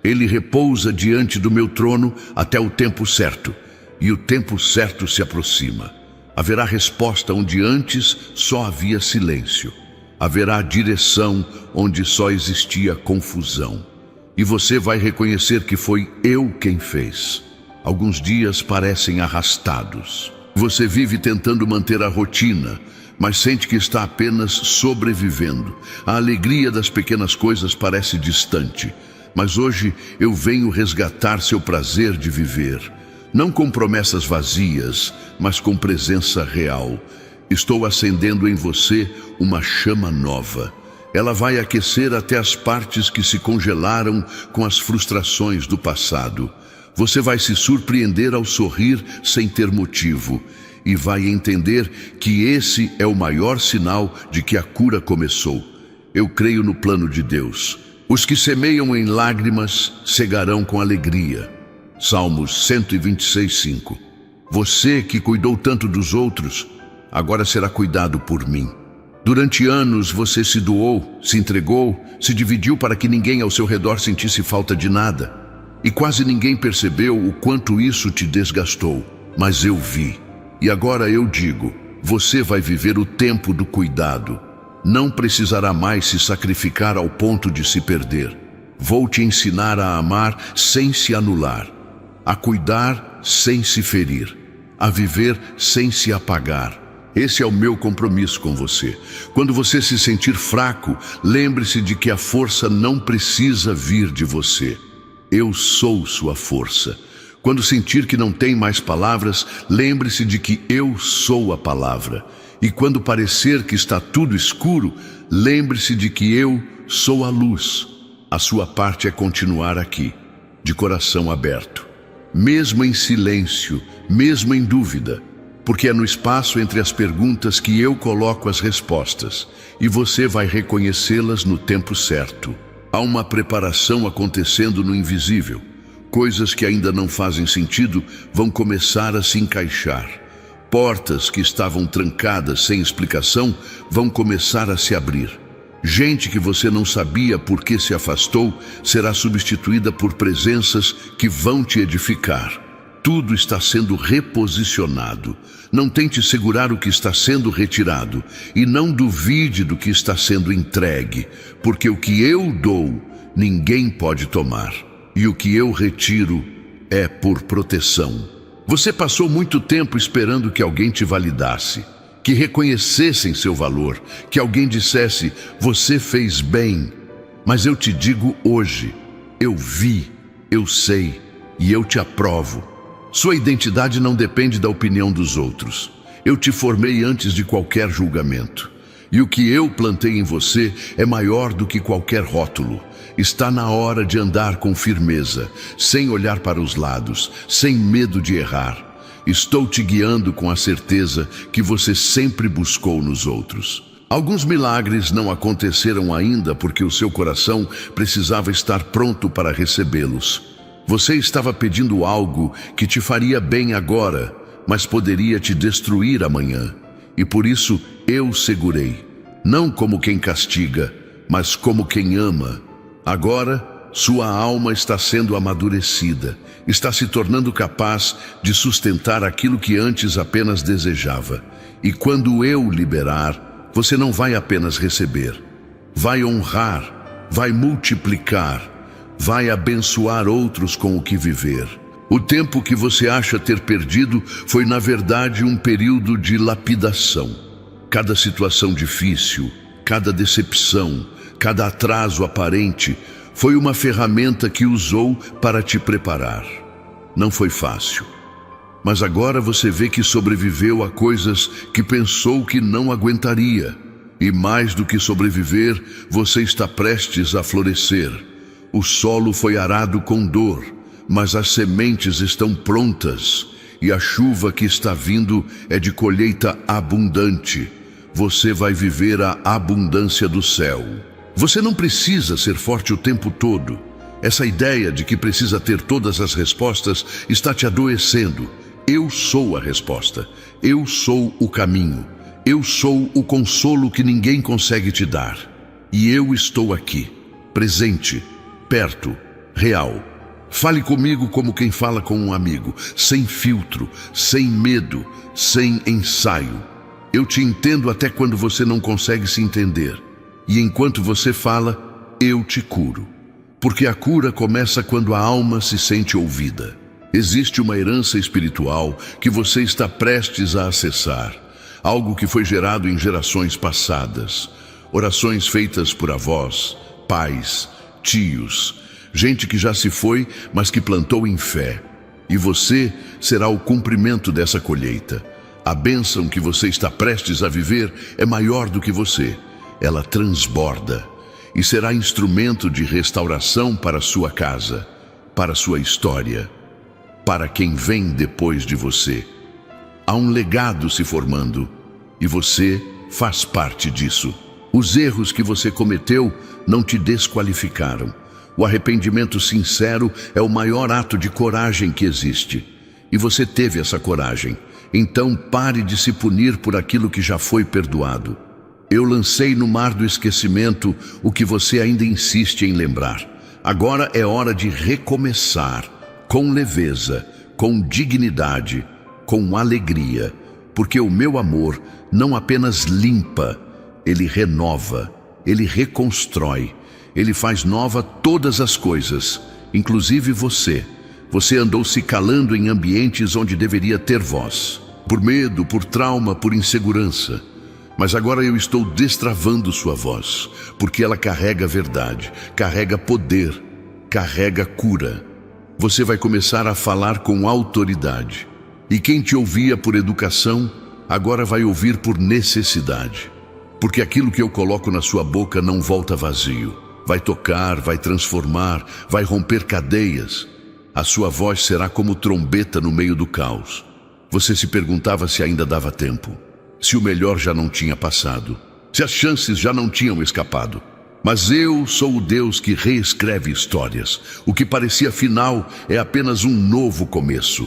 Ele repousa diante do meu trono até o tempo certo, e o tempo certo se aproxima. Haverá resposta onde antes só havia silêncio. Haverá direção onde só existia confusão. E você vai reconhecer que foi eu quem fez. Alguns dias parecem arrastados. Você vive tentando manter a rotina, mas sente que está apenas sobrevivendo. A alegria das pequenas coisas parece distante. Mas hoje eu venho resgatar seu prazer de viver. Não com promessas vazias, mas com presença real. Estou acendendo em você uma chama nova. Ela vai aquecer até as partes que se congelaram com as frustrações do passado. Você vai se surpreender ao sorrir sem ter motivo. E vai entender que esse é o maior sinal de que a cura começou. Eu creio no plano de Deus. Os que semeiam em lágrimas cegarão com alegria. Salmos 126:5. Você que cuidou tanto dos outros, agora será cuidado por mim. Durante anos você se doou, se entregou, se dividiu para que ninguém ao seu redor sentisse falta de nada. E quase ninguém percebeu o quanto isso te desgastou. Mas eu vi. E agora eu digo, você vai viver o tempo do cuidado. Não precisará mais se sacrificar ao ponto de se perder. Vou te ensinar a amar sem se anular. a cuidar sem se ferir, a viver sem se apagar. Esse é o meu compromisso com você. Quando você se sentir fraco, lembre-se de que a força não precisa vir de você. Eu sou sua força. Quando sentir que não tem mais palavras, lembre-se de que eu sou a palavra. E quando parecer que está tudo escuro, lembre-se de que eu sou a luz. A sua parte é continuar aqui, de coração aberto, mesmo em silêncio, mesmo em dúvida, porque é no espaço entre as perguntas que eu coloco as respostas, e você vai reconhecê-las no tempo certo. Há uma preparação acontecendo no invisível. Coisas que ainda não fazem sentido vão começar a se encaixar. Portas que estavam trancadas sem explicação vão começar a se abrir. Gente que você não sabia por que se afastou será substituída por presenças que vão te edificar. Tudo está sendo reposicionado. Não tente segurar o que está sendo retirado e não duvide do que está sendo entregue, porque o que eu dou, ninguém pode tomar, e o que eu retiro é por proteção. Você passou muito tempo esperando que alguém te validasse, que reconhecessem seu valor, que alguém dissesse, você fez bem. Mas eu te digo hoje, eu vi, eu sei e eu te aprovo. Sua identidade não depende da opinião dos outros. Eu te formei antes de qualquer julgamento. E o que eu plantei em você é maior do que qualquer rótulo. Está na hora de andar com firmeza, sem olhar para os lados, sem medo de errar. Estou te guiando com a certeza que você sempre buscou nos outros. Alguns milagres não aconteceram ainda porque o seu coração precisava estar pronto para recebê-los. Você estava pedindo algo que te faria bem agora, mas poderia te destruir amanhã. E por isso eu segurei, não como quem castiga, mas como quem ama. Agora, sua alma está sendo amadurecida, está se tornando capaz de sustentar aquilo que antes apenas desejava. E quando eu liberar, você não vai apenas receber, vai honrar, vai multiplicar, vai abençoar outros com o que viver. O tempo que você acha ter perdido foi, na verdade, um período de lapidação. Cada situação difícil, cada decepção, cada atraso aparente foi uma ferramenta que usou para te preparar. Não foi fácil, mas agora você vê que sobreviveu a coisas que pensou que não aguentaria. E mais do que sobreviver, você está prestes a florescer. O solo foi arado com dor, mas as sementes estão prontas, e a chuva que está vindo é de colheita abundante. Você vai viver a abundância do céu. Você não precisa ser forte o tempo todo. Essa ideia de que precisa ter todas as respostas está te adoecendo. Eu sou a resposta. Eu sou o caminho. Eu sou o consolo que ninguém consegue te dar. E eu estou aqui, presente, perto, real. Fale comigo como quem fala com um amigo, sem filtro, sem medo, sem ensaio. Eu te entendo até quando você não consegue se entender. E enquanto você fala, eu te curo. Porque a cura começa quando a alma se sente ouvida. Existe uma herança espiritual que você está prestes a acessar. Algo que foi gerado em gerações passadas. Orações feitas por avós, pais, tios, gente que já se foi, mas que plantou em fé. E você será o cumprimento dessa colheita. A bênção que você está prestes a viver é maior do que você. Ela transborda e será instrumento de restauração para sua casa, para sua história, para quem vem depois de você. Há um legado se formando e você faz parte disso. Os erros que você cometeu não te desqualificaram. O arrependimento sincero é o maior ato de coragem que existe. E você teve essa coragem. Então pare de se punir por aquilo que já foi perdoado. Eu lancei no mar do esquecimento o que você ainda insiste em lembrar. Agora é hora de recomeçar, com leveza, com dignidade, com alegria. Porque o meu amor não apenas limpa, ele renova, ele reconstrói. Ele faz nova todas as coisas, inclusive você. Você andou se calando em ambientes onde deveria ter voz. Por medo, por trauma, por insegurança. Mas agora eu estou destravando sua voz, porque ela carrega verdade, carrega poder, carrega cura. Você vai começar a falar com autoridade. E quem te ouvia por educação, agora vai ouvir por necessidade. Porque aquilo que eu coloco na sua boca não volta vazio. Vai tocar, vai transformar, vai romper cadeias. A sua voz será como trombeta no meio do caos. Você se perguntava se ainda dava tempo, se o melhor já não tinha passado, se as chances já não tinham escapado. Mas eu sou o Deus que reescreve histórias. O que parecia final é apenas um novo começo.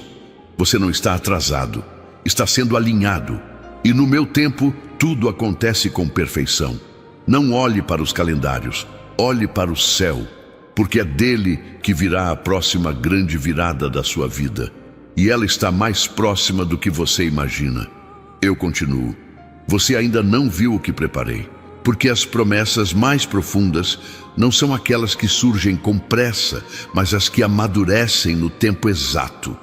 Você não está atrasado, está sendo alinhado. E no meu tempo, tudo acontece com perfeição. Não olhe para os calendários, olhe para o céu, porque é dele que virá a próxima grande virada da sua vida. E ela está mais próxima do que você imagina. Eu continuo. Você ainda não viu o que preparei, porque as promessas mais profundas não são aquelas que surgem com pressa, mas as que amadurecem no tempo exato.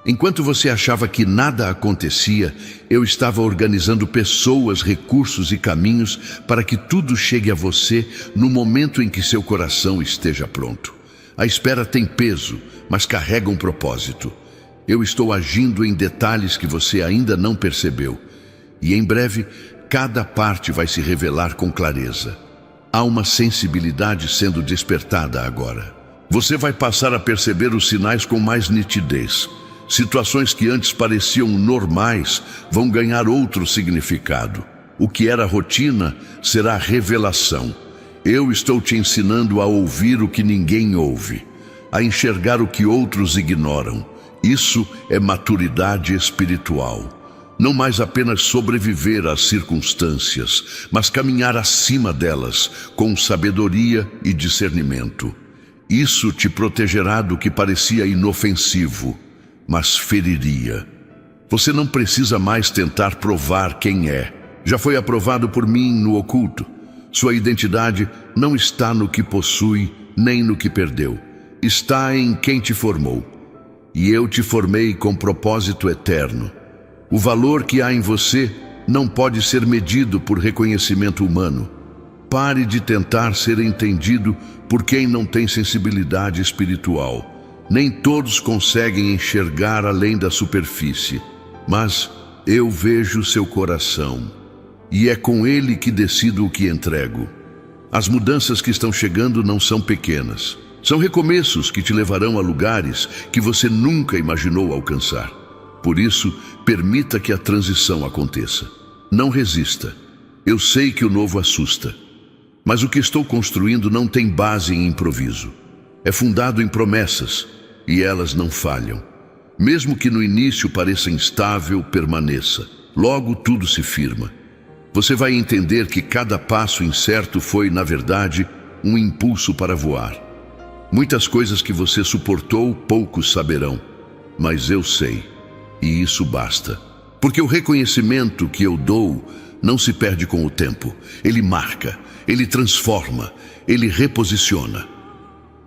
Enquanto você achava que nada acontecia, eu estava organizando pessoas, recursos e caminhos para que tudo chegue a você no momento em que seu coração esteja pronto. A espera tem peso, mas carrega um propósito. Eu estou agindo em detalhes que você ainda não percebeu. E em breve, cada parte vai se revelar com clareza. Há uma sensibilidade sendo despertada agora. Você vai passar a perceber os sinais com mais nitidez. Situações que antes pareciam normais vão ganhar outro significado. O que era rotina será revelação. Eu estou te ensinando a ouvir o que ninguém ouve, a enxergar o que outros ignoram. Isso é maturidade espiritual. Não mais apenas sobreviver às circunstâncias, mas caminhar acima delas com sabedoria e discernimento. Isso te protegerá do que parecia inofensivo, mas feriria. Você não precisa mais tentar provar quem é. Já foi aprovado por mim no oculto. Sua identidade não está no que possui, nem no que perdeu. Está em quem te formou. E eu te formei com propósito eterno. O valor que há em você não pode ser medido por reconhecimento humano. Pare de tentar ser entendido por quem não tem sensibilidade espiritual. Nem todos conseguem enxergar além da superfície, mas eu vejo seu coração, e é com ele que decido o que entrego. As mudanças que estão chegando não são pequenas. São recomeços que te levarão a lugares que você nunca imaginou alcançar. Por isso, permita que a transição aconteça. Não resista. Eu sei que o novo assusta, mas o que estou construindo não tem base em improviso. É fundado em promessas, e elas não falham. Mesmo que no início pareça instável, permaneça. Logo tudo se firma. Você vai entender que cada passo incerto foi, na verdade, um impulso para voar. Muitas coisas que você suportou, poucos saberão, mas eu sei, e isso basta. Porque o reconhecimento que eu dou não se perde com o tempo. Ele marca, ele transforma, ele reposiciona.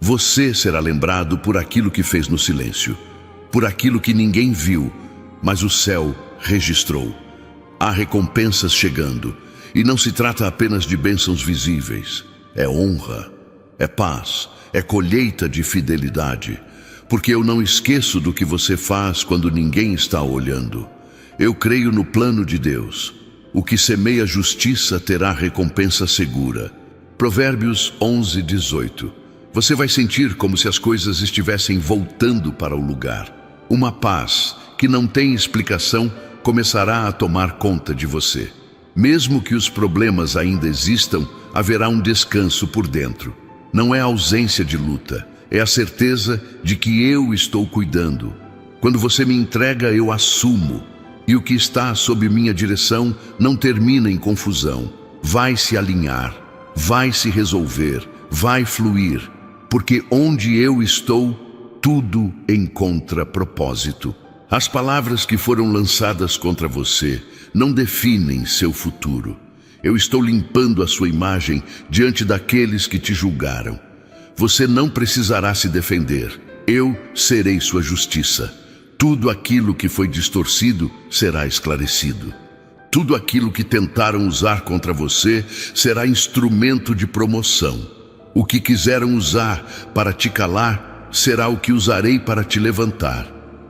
Você será lembrado por aquilo que fez no silêncio, por aquilo que ninguém viu, mas o céu registrou. Há recompensas chegando, e não se trata apenas de bênçãos visíveis. É honra, é paz, é colheita de fidelidade, porque eu não esqueço do que você faz quando ninguém está olhando. Eu creio no plano de Deus. O que semeia justiça terá recompensa segura. Provérbios 11:18. Você vai sentir como se as coisas estivessem voltando para o lugar. Uma paz que não tem explicação começará a tomar conta de você. Mesmo que os problemas ainda existam, haverá um descanso por dentro. Não é ausência de luta, é a certeza de que eu estou cuidando. Quando você me entrega, eu assumo. E o que está sob minha direção não termina em confusão. Vai se alinhar, vai se resolver, vai fluir. Porque onde eu estou, tudo encontra propósito. As palavras que foram lançadas contra você não definem seu futuro. Eu estou limpando a sua imagem diante daqueles que te julgaram. Você não precisará se defender. Eu serei sua justiça. Tudo aquilo que foi distorcido será esclarecido. Tudo aquilo que tentaram usar contra você será instrumento de promoção. O que quiseram usar para te calar será o que usarei para te levantar.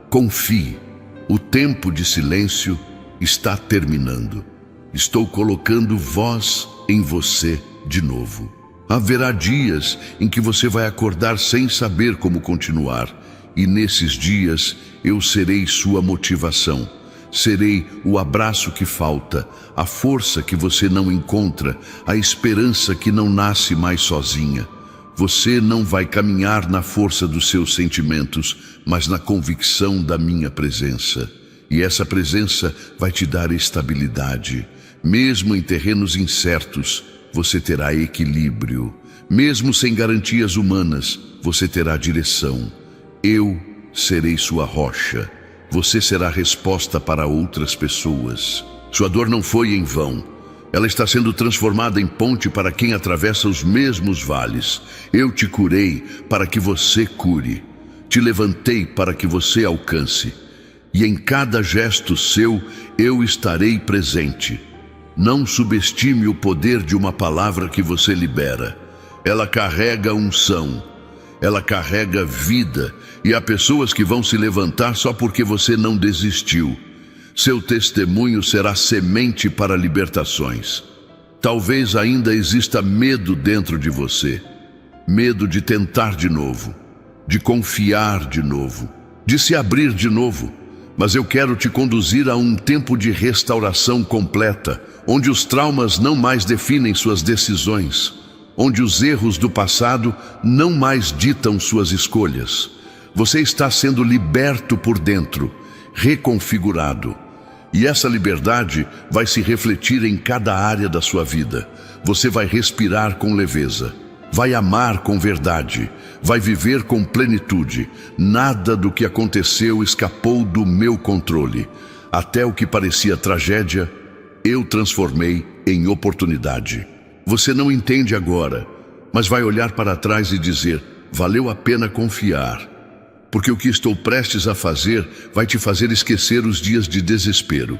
Confie, o tempo de silêncio está terminando. Estou colocando voz em você de novo. Haverá dias em que você vai acordar sem saber como continuar, e nesses dias eu serei sua motivação. Serei o abraço que falta, a força que você não encontra, a esperança que não nasce mais sozinha. Você não vai caminhar na força dos seus sentimentos, mas na convicção da minha presença. E essa presença vai te dar estabilidade. Mesmo em terrenos incertos, você terá equilíbrio. Mesmo sem garantias humanas, você terá direção. Eu serei sua rocha. Você será resposta para outras pessoas. Sua dor não foi em vão. Ela está sendo transformada em ponte para quem atravessa os mesmos vales. Eu te curei para que você cure. Te levantei para que você alcance. E em cada gesto seu, eu estarei presente. Não subestime o poder de uma palavra que você libera. Ela carrega unção. Ela carrega vida, e há pessoas que vão se levantar só porque você não desistiu. Seu testemunho será semente para libertações. Talvez ainda exista medo dentro de você. Medo de tentar de novo, de confiar de novo, de se abrir de novo. Mas eu quero te conduzir a um tempo de restauração completa, onde os traumas não mais definem suas decisões, onde os erros do passado não mais ditam suas escolhas. Você está sendo liberto por dentro, reconfigurado. E essa liberdade vai se refletir em cada área da sua vida. Você vai respirar com leveza, vai amar com verdade, vai viver com plenitude. Nada do que aconteceu escapou do meu controle. Até o que parecia tragédia, eu transformei em oportunidade. Você não entende agora, mas vai olhar para trás e dizer: valeu a pena confiar, porque o que estou prestes a fazer vai te fazer esquecer os dias de desespero.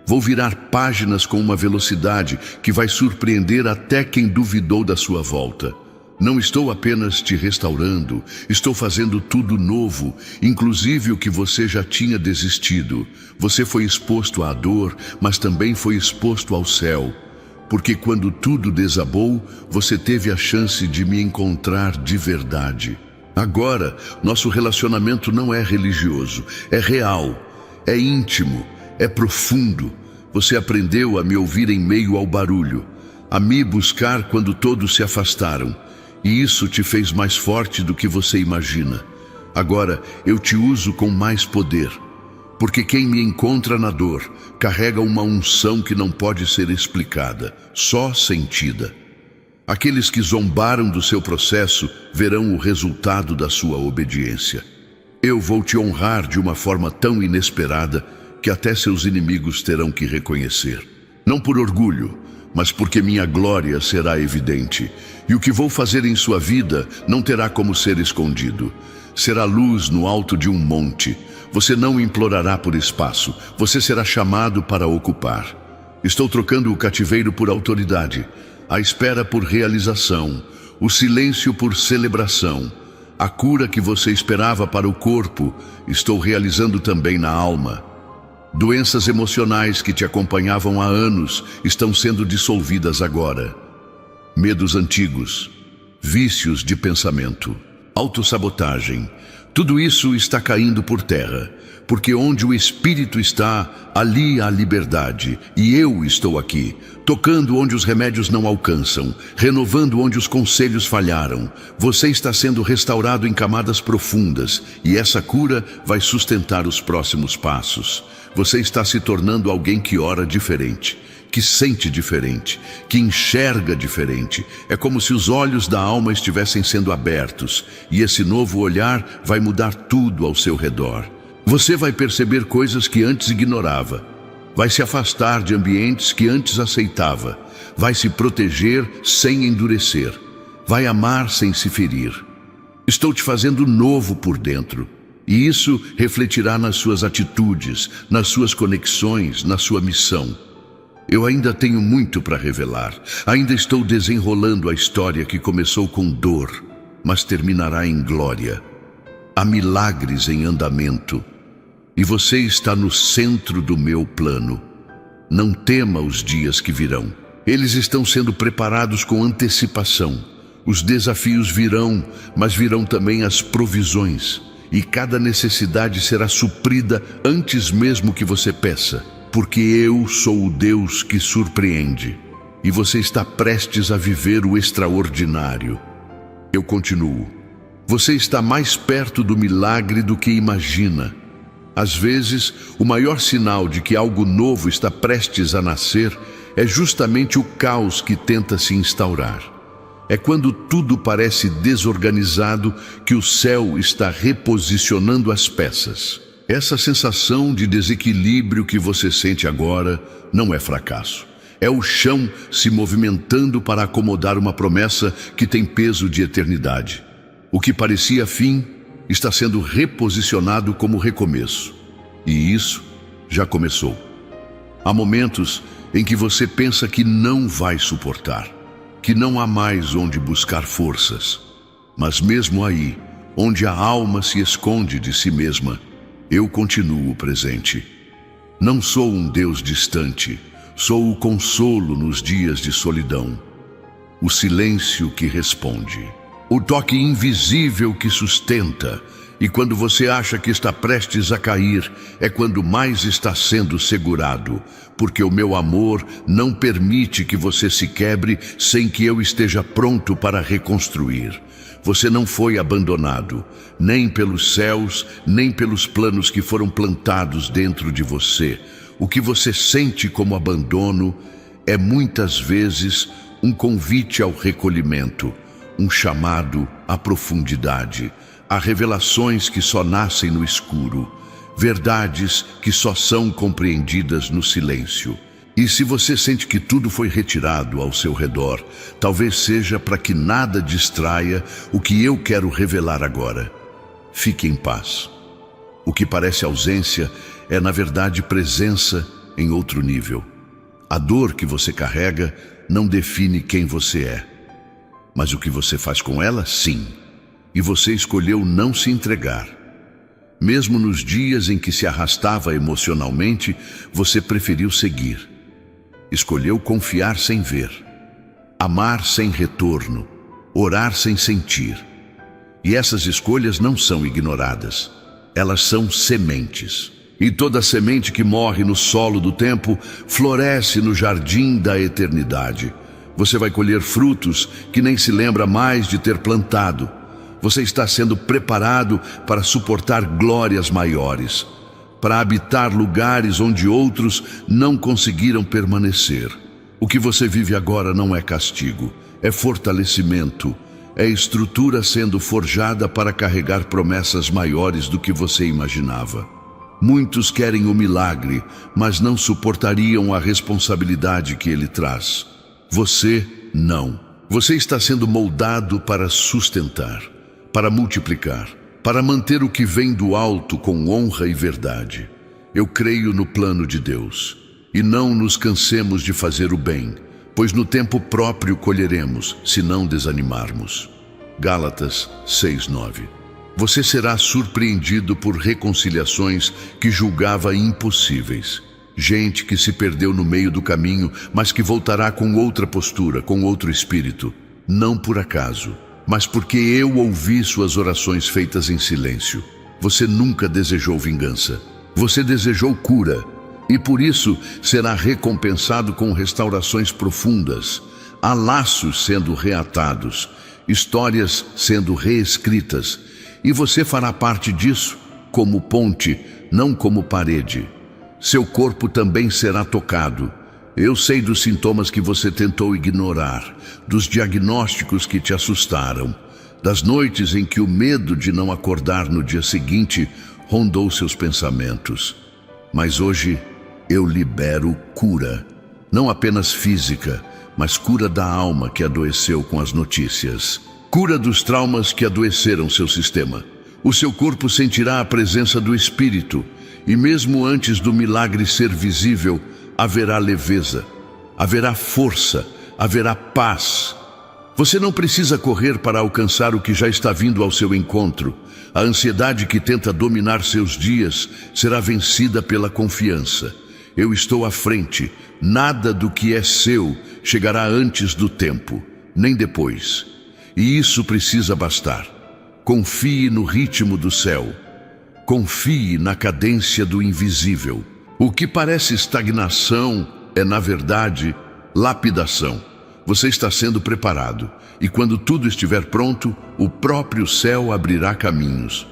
Vou virar páginas com uma velocidade que vai surpreender até quem duvidou da sua volta. Não estou apenas te restaurando, estou fazendo tudo novo, inclusive o que você já tinha desistido. Você foi exposto à dor, mas também foi exposto ao céu. Porque quando tudo desabou, você teve a chance de me encontrar de verdade. Agora, nosso relacionamento não é religioso, é real, é íntimo, é profundo. Você aprendeu a me ouvir em meio ao barulho, a me buscar quando todos se afastaram. E isso te fez mais forte do que você imagina. Agora, eu te uso com mais poder. Porque quem me encontra na dor carrega uma unção que não pode ser explicada, só sentida. Aqueles que zombaram do seu processo verão o resultado da sua obediência. Eu vou te honrar de uma forma tão inesperada que até seus inimigos terão que reconhecer. Não por orgulho, mas porque minha glória será evidente. E o que vou fazer em sua vida não terá como ser escondido. Será luz no alto de um monte. Você não implorará por espaço, você será chamado para ocupar. Estou trocando o cativeiro por autoridade, a espera por realização, o silêncio por celebração. A cura que você esperava para o corpo, estou realizando também na alma. Doenças emocionais que te acompanhavam há anos estão sendo dissolvidas agora. Medos antigos, vícios de pensamento, autossabotagem, tudo isso está caindo por terra, porque onde o Espírito está, ali há liberdade, e eu estou aqui, tocando onde os remédios não alcançam, renovando onde os conselhos falharam. Você está sendo restaurado em camadas profundas, e essa cura vai sustentar os próximos passos. Você está se tornando alguém que ora diferente, que sente diferente, que enxerga diferente. É como se os olhos da alma estivessem sendo abertos, e esse novo olhar vai mudar tudo ao seu redor. Você vai perceber coisas que antes ignorava, vai se afastar de ambientes que antes aceitava, vai se proteger sem endurecer, vai amar sem se ferir. Estou te fazendo novo por dentro. E isso refletirá nas suas atitudes, nas suas conexões, na sua missão. Eu ainda tenho muito para revelar. Ainda estou desenrolando a história que começou com dor, mas terminará em glória. Há milagres em andamento. E você está no centro do meu plano. Não tema os dias que virão. Eles estão sendo preparados com antecipação. Os desafios virão, mas virão também as provisões. E cada necessidade será suprida antes mesmo que você peça. Porque eu sou o Deus que surpreende. E você está prestes a viver o extraordinário. Eu continuo. Você está mais perto do milagre do que imagina. Às vezes, o maior sinal de que algo novo está prestes a nascer é justamente o caos que tenta se instaurar. É quando tudo parece desorganizado que o céu está reposicionando as peças. Essa sensação de desequilíbrio que você sente agora não é fracasso. É o chão se movimentando para acomodar uma promessa que tem peso de eternidade. O que parecia fim está sendo reposicionado como recomeço. E isso já começou. Há momentos em que você pensa que não vai suportar, que não há mais onde buscar forças. Mas mesmo aí, onde a alma se esconde de si mesma, eu continuo presente. Não sou um Deus distante, sou o consolo nos dias de solidão, o silêncio que responde, o toque invisível que sustenta. E quando você acha que está prestes a cair, é quando mais está sendo segurado, porque o meu amor não permite que você se quebre sem que eu esteja pronto para reconstruir. Você não foi abandonado, nem pelos céus, nem pelos planos que foram plantados dentro de você. O que você sente como abandono é muitas vezes um convite ao recolhimento, um chamado à profundidade. Há revelações que só nascem no escuro, verdades que só são compreendidas no silêncio. E se você sente que tudo foi retirado ao seu redor, talvez seja para que nada distraia o que eu quero revelar agora. Fique em paz. O que parece ausência é, na verdade, presença em outro nível. A dor que você carrega não define quem você é, mas o que você faz com ela, sim. E você escolheu não se entregar. Mesmo nos dias em que se arrastava emocionalmente, você preferiu seguir. Escolheu confiar sem ver, amar sem retorno, orar sem sentir. E essas escolhas não são ignoradas. Elas são sementes. E toda semente que morre no solo do tempo floresce no jardim da eternidade. Você vai colher frutos que nem se lembra mais de ter plantado. Você está sendo preparado para suportar glórias maiores, para habitar lugares onde outros não conseguiram permanecer. O que você vive agora não é castigo, é fortalecimento, é estrutura sendo forjada para carregar promessas maiores do que você imaginava. Muitos querem o milagre, mas não suportariam a responsabilidade que ele traz. Você, não. Você está sendo moldado para sustentar, para multiplicar, para manter o que vem do alto com honra e verdade. Eu creio no plano de Deus. E não nos cansemos de fazer o bem, pois no tempo próprio colheremos, se não desanimarmos. Gálatas 6:9. Você será surpreendido por reconciliações que julgava impossíveis. Gente que se perdeu no meio do caminho, mas que voltará com outra postura, com outro espírito. Não por acaso, mas porque eu ouvi suas orações feitas em silêncio. Você nunca desejou vingança. Você desejou cura. E por isso será recompensado com restaurações profundas. Há laços sendo reatados, histórias sendo reescritas. E você fará parte disso, como ponte, não como parede. Seu corpo também será tocado. Eu sei dos sintomas que você tentou ignorar, dos diagnósticos que te assustaram, das noites em que o medo de não acordar no dia seguinte rondou seus pensamentos. Mas hoje eu libero cura, não apenas física, mas cura da alma que adoeceu com as notícias. Cura dos traumas que adoeceram seu sistema. O seu corpo sentirá a presença do Espírito, e mesmo antes do milagre ser visível, haverá leveza, haverá força, haverá paz. Você não precisa correr para alcançar o que já está vindo ao seu encontro. A ansiedade que tenta dominar seus dias será vencida pela confiança. Eu estou à frente. Nada do que é seu chegará antes do tempo, nem depois. E isso precisa bastar. Confie no ritmo do céu. Confie na cadência do invisível. O que parece estagnação é, na verdade, lapidação. Você está sendo preparado, e quando tudo estiver pronto, o próprio céu abrirá caminhos.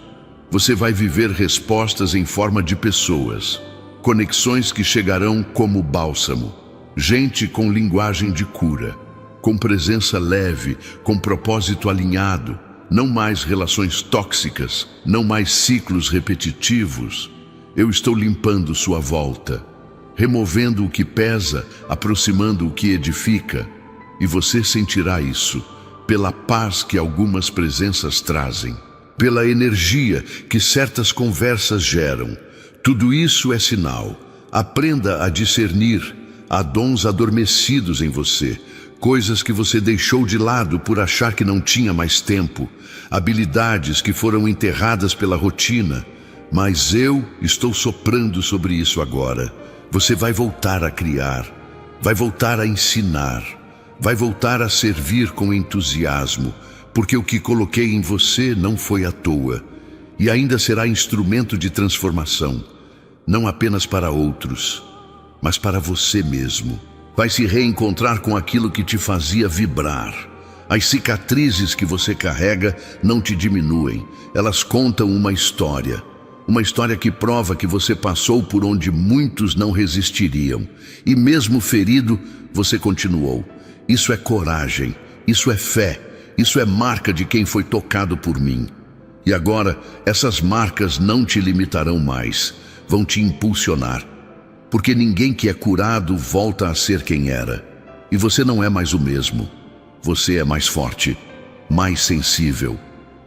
Você vai viver respostas em forma de pessoas, conexões que chegarão como bálsamo, gente com linguagem de cura, com presença leve, com propósito alinhado, não mais relações tóxicas, não mais ciclos repetitivos. Eu estou limpando sua volta, removendo o que pesa, aproximando o que edifica. E você sentirá isso pela paz que algumas presenças trazem, pela energia que certas conversas geram. Tudo isso é sinal. Aprenda a discernir. Há dons adormecidos em você, coisas que você deixou de lado por achar que não tinha mais tempo, habilidades que foram enterradas pela rotina. Mas eu estou soprando sobre isso agora. Você vai voltar a criar, vai voltar a ensinar. Vai voltar a servir com entusiasmo, porque o que coloquei em você não foi à toa, e ainda será instrumento de transformação, não apenas para outros, mas para você mesmo. Vai se reencontrar com aquilo que te fazia vibrar. As cicatrizes que você carrega não te diminuem, elas contam uma história que prova que você passou por onde muitos não resistiriam, e mesmo ferido, você continuou. Isso é coragem, isso é fé, isso é marca de quem foi tocado por mim. E agora, essas marcas não te limitarão mais, vão te impulsionar. Porque ninguém que é curado volta a ser quem era. E você não é mais o mesmo. Você é mais forte, mais sensível,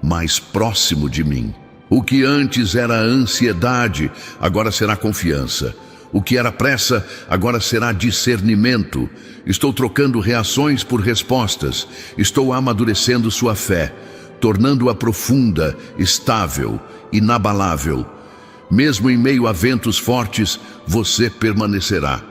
mais próximo de mim. O que antes era ansiedade, agora será confiança. O que era pressa, agora será discernimento. Estou trocando reações por respostas. Estou amadurecendo sua fé, tornando-a profunda, estável, inabalável. Mesmo em meio a ventos fortes, você permanecerá.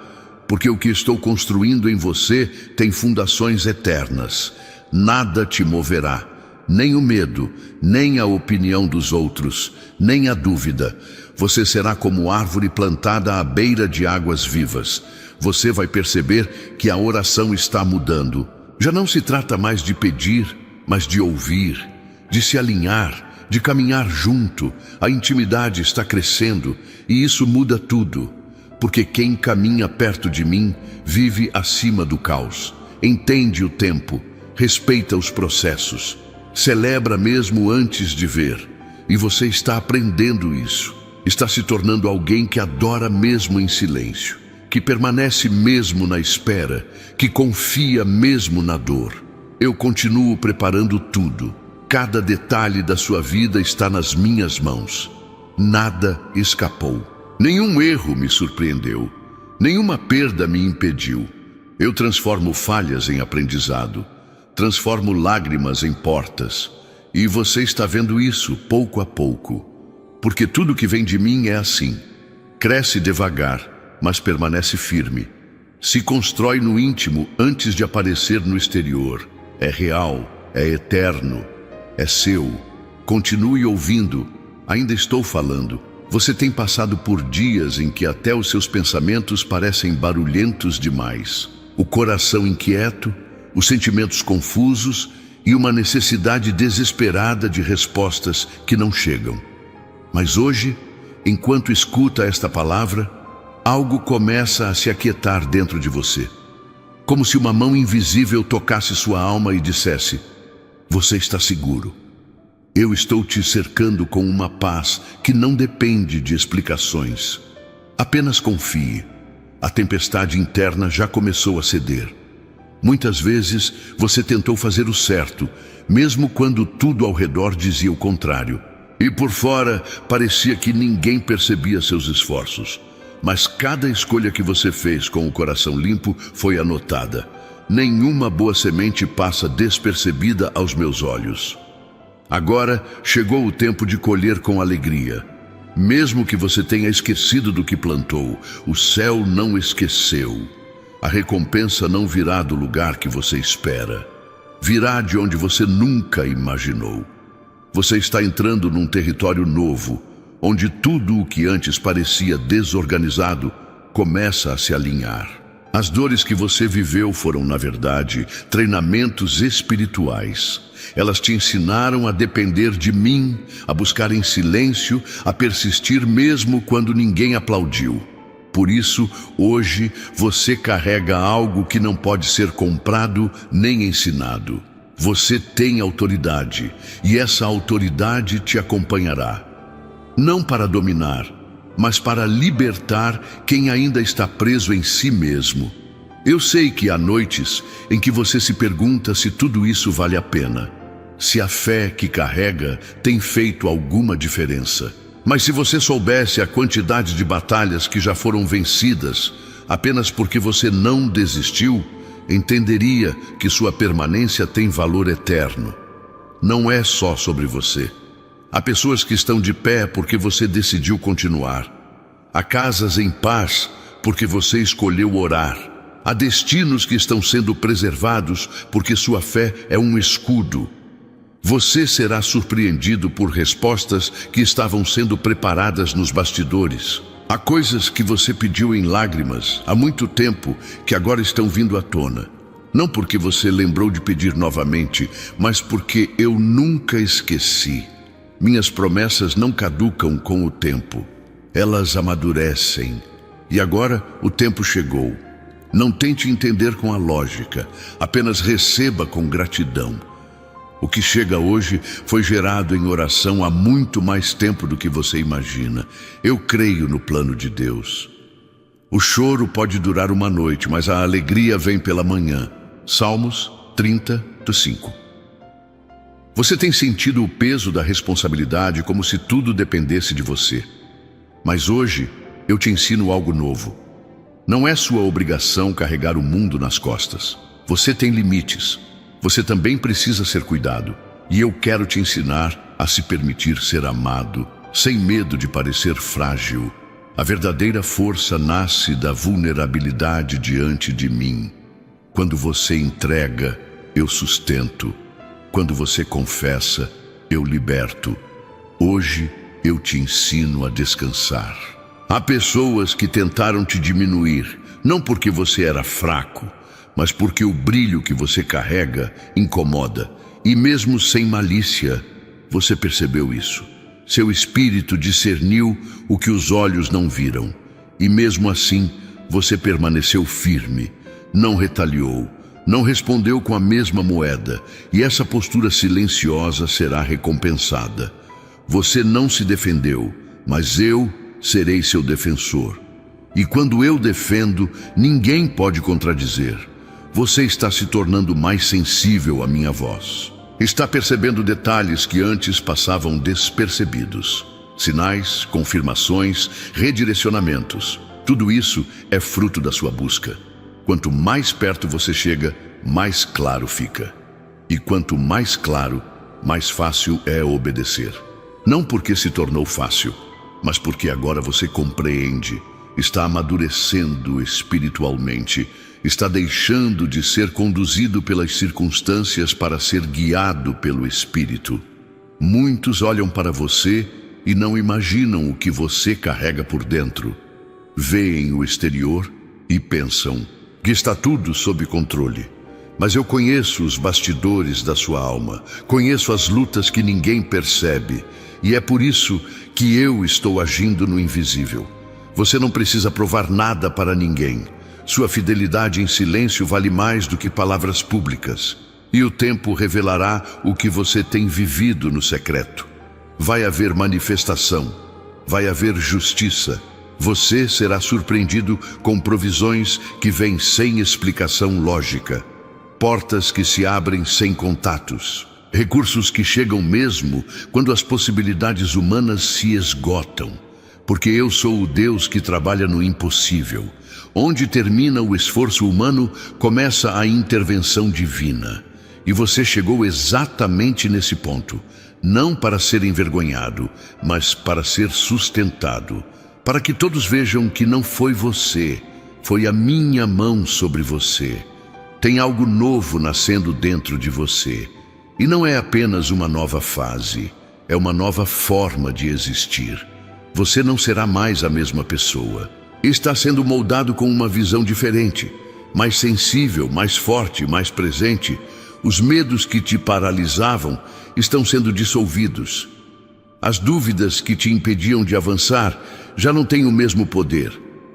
Porque o que estou construindo em você tem fundações eternas. Nada te moverá. Nem o medo, nem a opinião dos outros, nem a dúvida. Você será como árvore plantada à beira de águas vivas. Você vai perceber que a oração está mudando. Já não se trata mais de pedir, mas de ouvir, de se alinhar, de caminhar junto. A intimidade está crescendo e isso muda tudo. Porque quem caminha perto de mim vive acima do caos. Entende o tempo, respeita os processos, celebra mesmo antes de ver. E você está aprendendo isso. Está se tornando alguém que adora mesmo em silêncio, que permanece mesmo na espera, que confia mesmo na dor. Eu continuo preparando tudo. Cada detalhe da sua vida está nas minhas mãos. Nada escapou. Nenhum erro me surpreendeu. Nenhuma perda me impediu. Eu transformo falhas em aprendizado. Transformo lágrimas em portas. E você está vendo isso pouco a pouco. Porque tudo que vem de mim é assim. Cresce devagar, mas permanece firme. Se constrói no íntimo antes de aparecer no exterior. É real, é eterno, é seu. Continue ouvindo. Ainda estou falando. Você tem passado por dias em que até os seus pensamentos parecem barulhentos demais. O coração inquieto, os sentimentos confusos e uma necessidade desesperada de respostas que não chegam. Mas hoje, enquanto escuta esta palavra, algo começa a se aquietar dentro de você. Como se uma mão invisível tocasse sua alma e dissesse: você está seguro. Eu estou te cercando com uma paz que não depende de explicações. Apenas confie. A tempestade interna já começou a ceder. Muitas vezes você tentou fazer o certo, mesmo quando tudo ao redor dizia o contrário. E por fora parecia que ninguém percebia seus esforços. Mas cada escolha que você fez com o coração limpo foi anotada. Nenhuma boa semente passa despercebida aos meus olhos. Agora chegou o tempo de colher com alegria. Mesmo que você tenha esquecido do que plantou, o céu não esqueceu. A recompensa não virá do lugar que você espera. Virá de onde você nunca imaginou. Você está entrando num território novo, onde tudo o que antes parecia desorganizado começa a se alinhar. As dores que você viveu foram, na verdade, treinamentos espirituais. Elas te ensinaram a depender de mim, a buscar em silêncio, a persistir mesmo quando ninguém aplaudiu. Por isso, hoje, você carrega algo que não pode ser comprado nem ensinado. Você tem autoridade, e essa autoridade te acompanhará. Não para dominar, mas para libertar quem ainda está preso em si mesmo. Eu sei que há noites em que você se pergunta se tudo isso vale a pena, se a fé que carrega tem feito alguma diferença. Mas se você soubesse a quantidade de batalhas que já foram vencidas apenas porque você não desistiu, entenderia que sua permanência tem valor eterno. Não é só sobre você. Há pessoas que estão de pé porque você decidiu continuar. Há casas em paz porque você escolheu orar. Há destinos que estão sendo preservados porque sua fé é um escudo. Você será surpreendido por respostas que estavam sendo preparadas nos bastidores. Há coisas que você pediu em lágrimas há muito tempo que agora estão vindo à tona. Não porque você lembrou de pedir novamente, mas porque eu nunca esqueci. Minhas promessas não caducam com o tempo. Elas amadurecem. E agora o tempo chegou. Não tente entender com a lógica, apenas receba com gratidão. O que chega hoje foi gerado em oração há muito mais tempo do que você imagina. Eu creio no plano de Deus. O choro pode durar uma noite, mas a alegria vem pela manhã. Salmos 30:5. Você tem sentido o peso da responsabilidade como se tudo dependesse de você. Mas hoje eu te ensino algo novo. Não é sua obrigação carregar o mundo nas costas. Você tem limites. Você também precisa ser cuidado. E eu quero te ensinar a se permitir ser amado, sem medo de parecer frágil. A verdadeira força nasce da vulnerabilidade diante de mim. Quando você entrega, eu sustento. Quando você confessa, eu liberto. Hoje eu te ensino a descansar. Há pessoas que tentaram te diminuir, não porque você era fraco, mas porque o brilho que você carrega incomoda. E mesmo sem malícia, você percebeu isso. Seu espírito discerniu o que os olhos não viram. E mesmo assim, você permaneceu firme, não retaliou, não respondeu com a mesma moeda. E essa postura silenciosa será recompensada. Você não se defendeu, mas eu serei seu defensor. E quando eu defendo, ninguém pode contradizer. Você está se tornando mais sensível à minha voz. Está percebendo detalhes que antes passavam despercebidos. Sinais, confirmações, redirecionamentos. Tudo isso é fruto da sua busca. Quanto mais perto você chega, mais claro fica. E quanto mais claro, mais fácil é obedecer. Não porque se tornou fácil, mas porque agora você compreende, está amadurecendo espiritualmente, está deixando de ser conduzido pelas circunstâncias para ser guiado pelo Espírito. Muitos olham para você e não imaginam o que você carrega por dentro. Veem o exterior e pensam que está tudo sob controle. Mas eu conheço os bastidores da sua alma, conheço as lutas que ninguém percebe, e é por isso que eu estou agindo no invisível. Você não precisa provar nada para ninguém. Sua fidelidade em silêncio vale mais do que palavras públicas. E o tempo revelará o que você tem vivido no secreto. Vai haver manifestação, vai haver justiça. Você será surpreendido com provisões que vêm sem explicação lógica. portas que se abrem sem contatos, recursos que chegam mesmo quando as possibilidades humanas se esgotam. Porque eu sou o Deus que trabalha no impossível. Onde termina o esforço humano, começa a intervenção divina. E você chegou exatamente nesse ponto, não para ser envergonhado, mas para ser sustentado, para que todos vejam que não foi você, foi a minha mão sobre você. Tem algo novo nascendo dentro de você. E não é apenas uma nova fase, é uma nova forma de existir. Você não será mais a mesma pessoa. Está sendo moldado com uma visão diferente, mais sensível, mais forte, mais presente. Os medos que te paralisavam estão sendo dissolvidos. As dúvidas que te impediam de avançar já não têm o mesmo poder.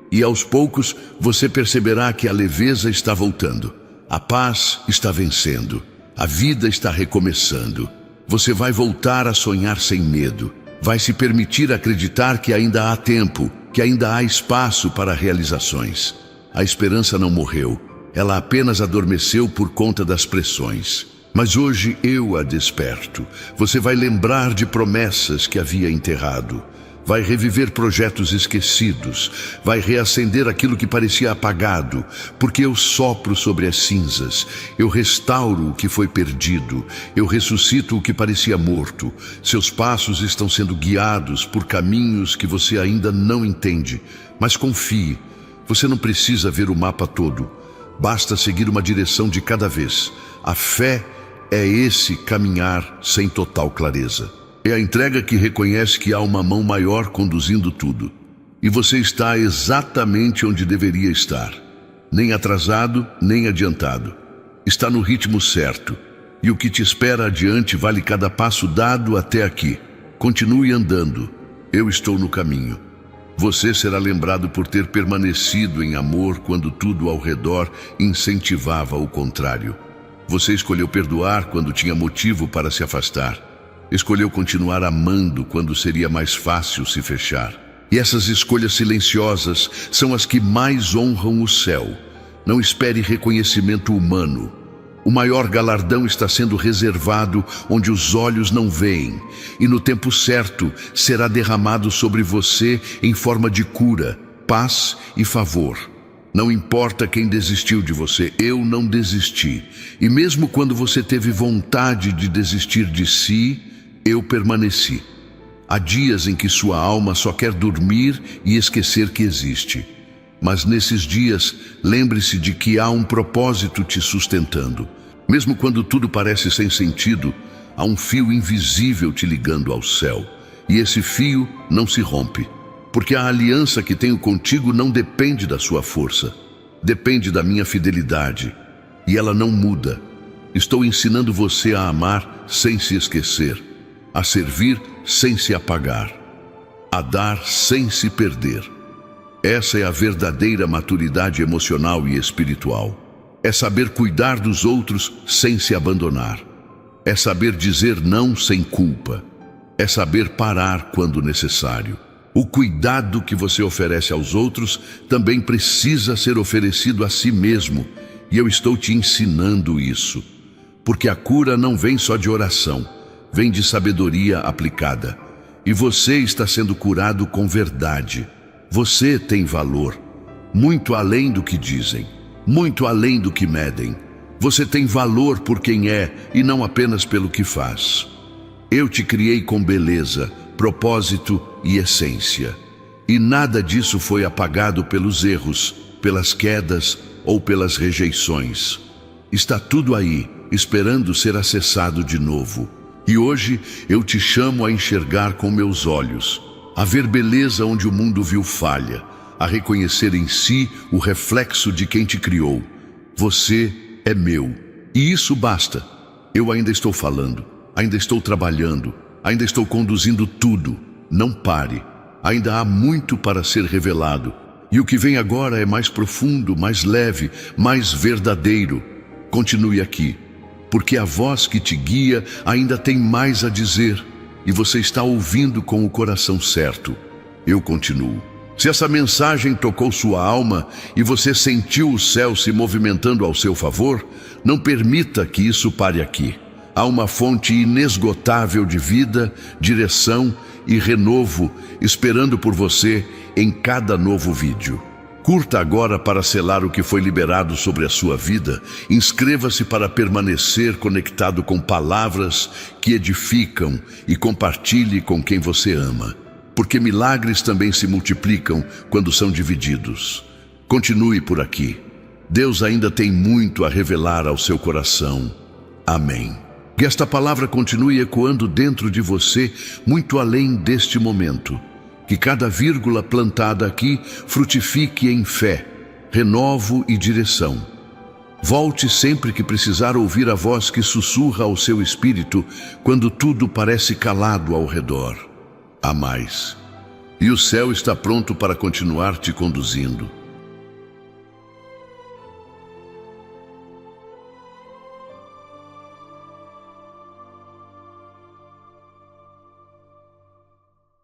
E aos poucos você perceberá que a leveza está voltando. A paz está vencendo. A vida está recomeçando. Você vai voltar a sonhar sem medo. Vai se permitir acreditar que ainda há tempo, que ainda há espaço para realizações. A esperança não morreu, ela apenas adormeceu por conta das pressões. Mas hoje eu a desperto. Você vai lembrar de promessas que havia enterrado. Vai reviver projetos esquecidos. Vai reacender aquilo que parecia apagado. Porque eu sopro sobre as cinzas. Eu restauro o que foi perdido. Eu ressuscito o que parecia morto. Seus passos estão sendo guiados por caminhos que você ainda não entende. Mas confie. Você não precisa ver o mapa todo. Basta seguir uma direção de cada vez. A fé é esse caminhar sem total clareza. É a entrega que reconhece que há uma mão maior conduzindo tudo. E você está exatamente onde deveria estar. Nem atrasado, nem adiantado. Está no ritmo certo. E o que te espera adiante vale cada passo dado até aqui. Continue andando. Eu estou no caminho. Você será lembrado por ter permanecido em amor quando tudo ao redor incentivava o contrário. Você escolheu perdoar quando tinha motivo para se afastar. Escolheu continuar amando quando seria mais fácil se fechar. E essas escolhas silenciosas são as que mais honram o céu. Não espere reconhecimento humano. O maior galardão está sendo reservado onde os olhos não veem. E no tempo certo será derramado sobre você em forma de cura, paz e favor. Não importa quem desistiu de você, eu não desisti. E mesmo quando você teve vontade de desistir de si, eu permaneci. Há dias em que sua alma só quer dormir e esquecer que existe. Mas nesses dias, lembre-se de que há um propósito te sustentando. Mesmo quando tudo parece sem sentido, há um fio invisível te ligando ao céu. E esse fio não se rompe. Porque a aliança que tenho contigo não depende da sua força. Depende da minha fidelidade. E ela não muda. Estou ensinando você a amar sem se esquecer. A servir sem se apagar, a dar sem se perder. Essa é a verdadeira maturidade emocional e espiritual. É saber cuidar dos outros sem se abandonar. É saber dizer não sem culpa. É saber parar quando necessário. O cuidado que você oferece aos outros também precisa ser oferecido a si mesmo. E eu estou te ensinando isso. Porque a cura não vem só de oração. Vem de sabedoria aplicada. E você está sendo curado com verdade. Você tem valor, muito além do que dizem, muito além do que medem. Você tem valor por quem é e não apenas pelo que faz. Eu te criei com beleza, propósito e essência. E nada disso foi apagado pelos erros, pelas quedas ou pelas rejeições. Está tudo aí, esperando ser acessado de novo. E hoje eu te chamo a enxergar com meus olhos, a ver beleza onde o mundo viu falha, a reconhecer em si o reflexo de quem te criou. Você é meu. E isso basta. Eu ainda estou falando, ainda estou trabalhando, ainda estou conduzindo tudo. Não pare. Ainda há muito para ser revelado. E o que vem agora é mais profundo, mais leve, mais verdadeiro. Continue aqui. Porque a voz que te guia ainda tem mais a dizer, e você está ouvindo com o coração certo. Eu continuo. Se essa mensagem tocou sua alma e você sentiu o céu se movimentando ao seu favor, não permita que isso pare aqui. Há uma fonte inesgotável de vida, direção e renovo esperando por você em cada novo vídeo. Curta agora para selar o que foi liberado sobre a sua vida. Inscreva-se para permanecer conectado com palavras que edificam e compartilhe com quem você ama. Porque milagres também se multiplicam quando são divididos. Continue por aqui. Deus ainda tem muito a revelar ao seu coração. Amém. Que esta palavra continue ecoando dentro de você, muito além deste momento. Que cada vírgula plantada aqui frutifique em fé, renovo e direção. Volte sempre que precisar ouvir a voz que sussurra ao seu espírito quando tudo parece calado ao redor. Há mais. E o céu está pronto para continuar te conduzindo.